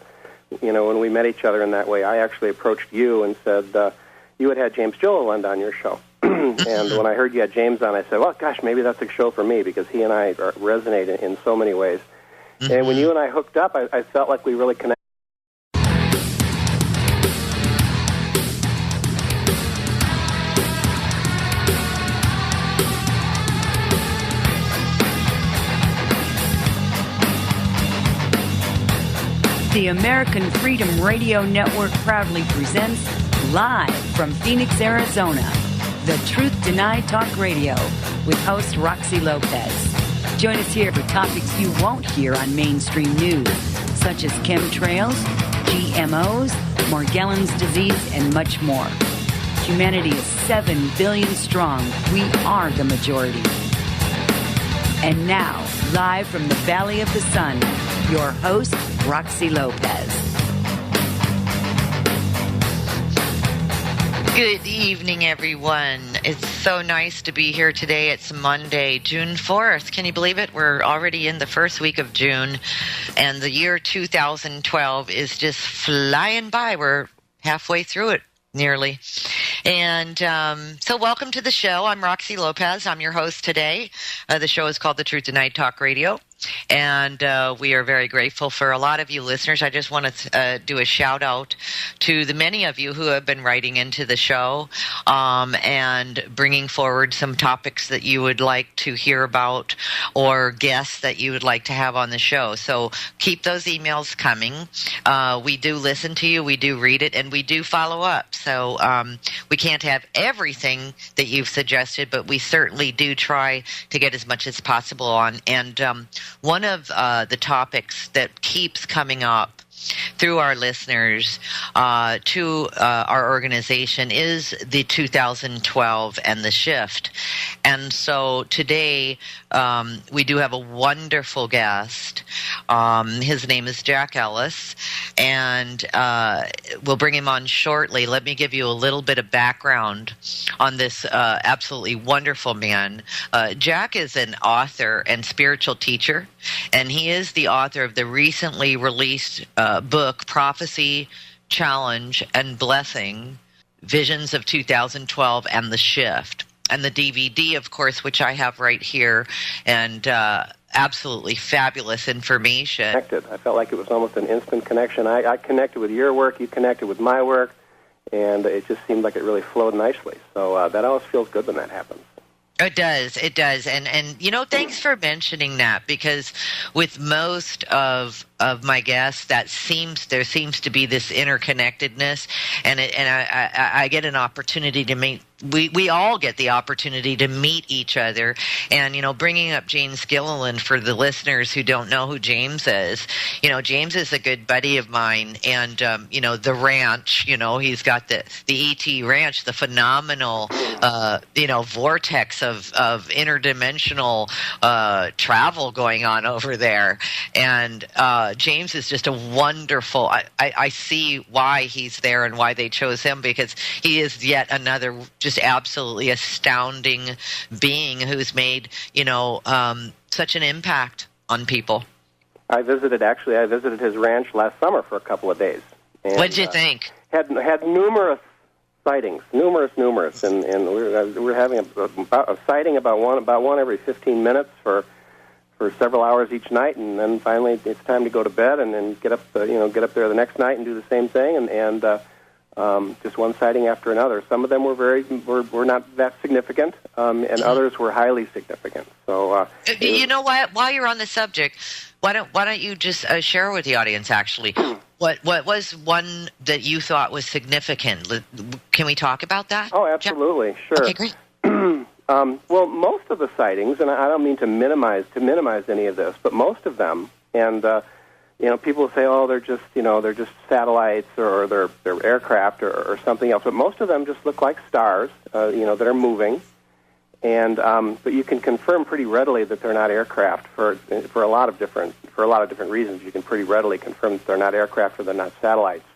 when we met each other in that way, I actually approached you and said, you had James Gilliland on your show. And when I heard you had James on, I said, well, gosh, maybe that's a show for me, because he and I resonate in so many ways. Mm-hmm. And when you and I hooked up, I felt like we really connected. The American Freedom Radio Network proudly presents, live from Phoenix, Arizona, The Truth Denied Talk Radio with host Roxy Lopez. Join us here for topics you won't hear on mainstream news, such as chemtrails, GMOs, Morgellons disease, and much more. Humanity is 7 billion strong. We are the majority. And now, live from the Valley of the Sun, your host, Roxy Lopez. Good evening, everyone. It's so nice to be here today. It's Monday, June 4th. Can you believe it? We're already in the first week of June, and the year 2012 is just flying by. We're halfway through it, nearly. And so welcome to the show. I'm Roxy Lopez. I'm your host today. The show is called The Truth Tonight Talk Radio. And we are very grateful for a lot of you listeners. I just want to do a shout out to the many of you who have been writing into the show and bringing forward some topics that you would like to hear about or guests that you would like to have on the show. So keep those emails coming. We do listen to you, we do read it, and we do follow up. So we can't have everything that you've suggested, but we certainly do try to get as much as possible on. And one of the topics that keeps coming up through our listeners to our organization is the 2012 and the shift. And so today we do have a wonderful guest. His name is Jack Allis, and we'll bring him on shortly. Let me give you a little bit of background on this absolutely wonderful man. Jack is an author and spiritual teacher, and he is the author of the recently released book, Prophesy, Challenge, and Blessing, Visions of 2012 and the Shift. And the DVD, of course, which I have right here, and absolutely fabulous information. I felt like it was almost an instant connection. I connected with your work, you connected with my work, and it just seemed like it really flowed nicely. So that always feels good when that happens. It does. And you know, thanks for mentioning that, because with most of my guests, there seems to be this interconnectedness, and I get an opportunity to meet. We all get the opportunity to meet each other, and you know, bringing up James Gilliland for the listeners who don't know who James is. You know, James is a good buddy of mine, and you know, the ranch. You know, he's got the ET Ranch, the phenomenal you know, vortex of interdimensional travel going on over there, and James is just a wonderful. I see why he's there and why they chose him, because he is yet another just absolutely astounding being who's made, you know, such an impact on people. I visited his ranch last summer for a couple of days. What did you think? Had numerous sightings, numerous, and we're having a sighting about one every 15 minutes for several hours each night, and then finally it's time to go to bed, and then get up there the next night and do the same thing, and just one sighting after another. Some of them were not that significant, and others were highly significant. So you know what? While you're on the subject, why don't you just share with the audience actually what was one that you thought was significant? Can we talk about that? Oh, absolutely, sure. Okay, great. Well, most of the sightings, and I don't mean to minimize any of this, but most of them, and you know, people say, oh, they're just satellites or they're aircraft or something else, but most of them just look like stars, you know, that are moving, and but you can confirm pretty readily that they're not aircraft for a lot of different reasons. You can pretty readily confirm that they're not aircraft or they're not satellites,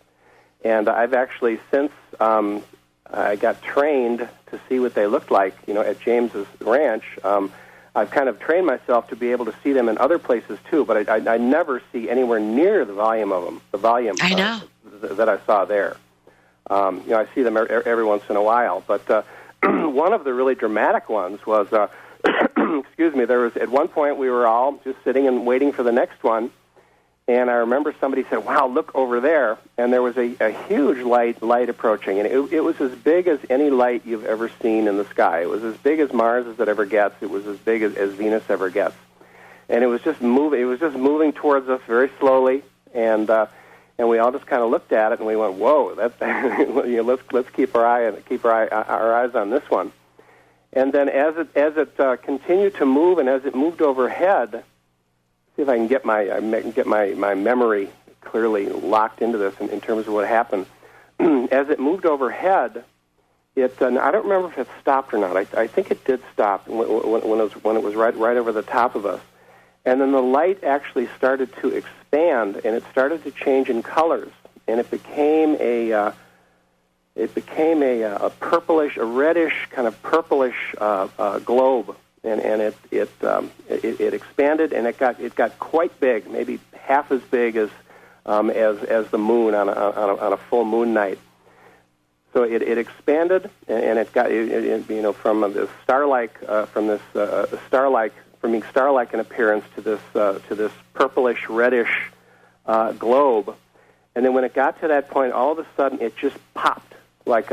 and I've actually since I got trained to see what they looked like, you know, at James's ranch. I've kind of trained myself to be able to see them in other places too, but I never see anywhere near the volume of them. The volume I know. That I saw there. You know, I see them every once in a while, but one of the really dramatic ones was, excuse me, there was at one point we were all just sitting and waiting for the next one. And I remember somebody said, wow, look over there. And there was a huge light approaching. And it was as big as any light you've ever seen in the sky. It was as big as Mars as it ever gets. It was as big as Venus ever gets. And it was just moving towards us very slowly. And we all just kind of looked at it and we went, whoa, that's, you know, let's keep our eyes on this one. And then as it continued to move, and as it moved overhead, see if I can get my memory clearly locked into this in terms of what happened. As it moved overhead, I don't remember if it stopped or not. I think it did stop when it was right over the top of us. And then the light actually started to expand, and it started to change in colors, and it became a purplish, a reddish kind of purplish globe, and it expanded, and it got quite big, maybe half as big as the moon on a full moon night. So it expanded, and it got from this from being star-like in appearance to this purplish reddish globe, and then when it got to that point, all of a sudden it just popped like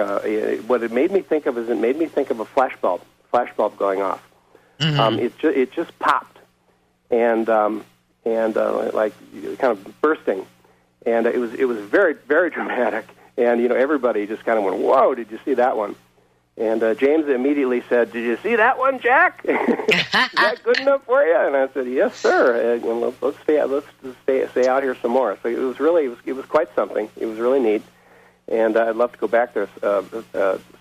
what it made me think of is it made me think of a flashbulb going off. Mm-hmm. It just popped and like kind of bursting, and it was very, very dramatic. And everybody just kind of went, "Whoa! Did you see that one?" And James immediately said, "Did you see that one, Jack? Is that good enough for you?" And I said, "Yes, sir. Let's stay out here some more." So it was quite something. It was really neat, and I'd love to go back there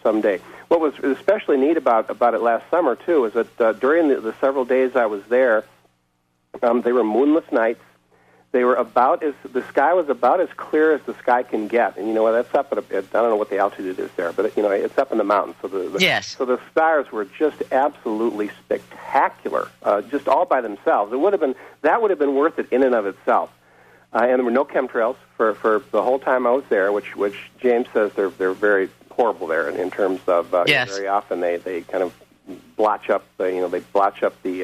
someday. What was especially neat about it last summer too is that during the several days I was there, they were moonless nights. They were the sky was about as clear as the sky can get, and that's up at I don't know what the altitude is there, but it's up in the mountains. So so the stars were just absolutely spectacular, just all by themselves. That would have been worth it in and of itself. And there were no chemtrails for the whole time I was there, which James says they're very horrible there in terms of yes. Very often they kind of blotch up the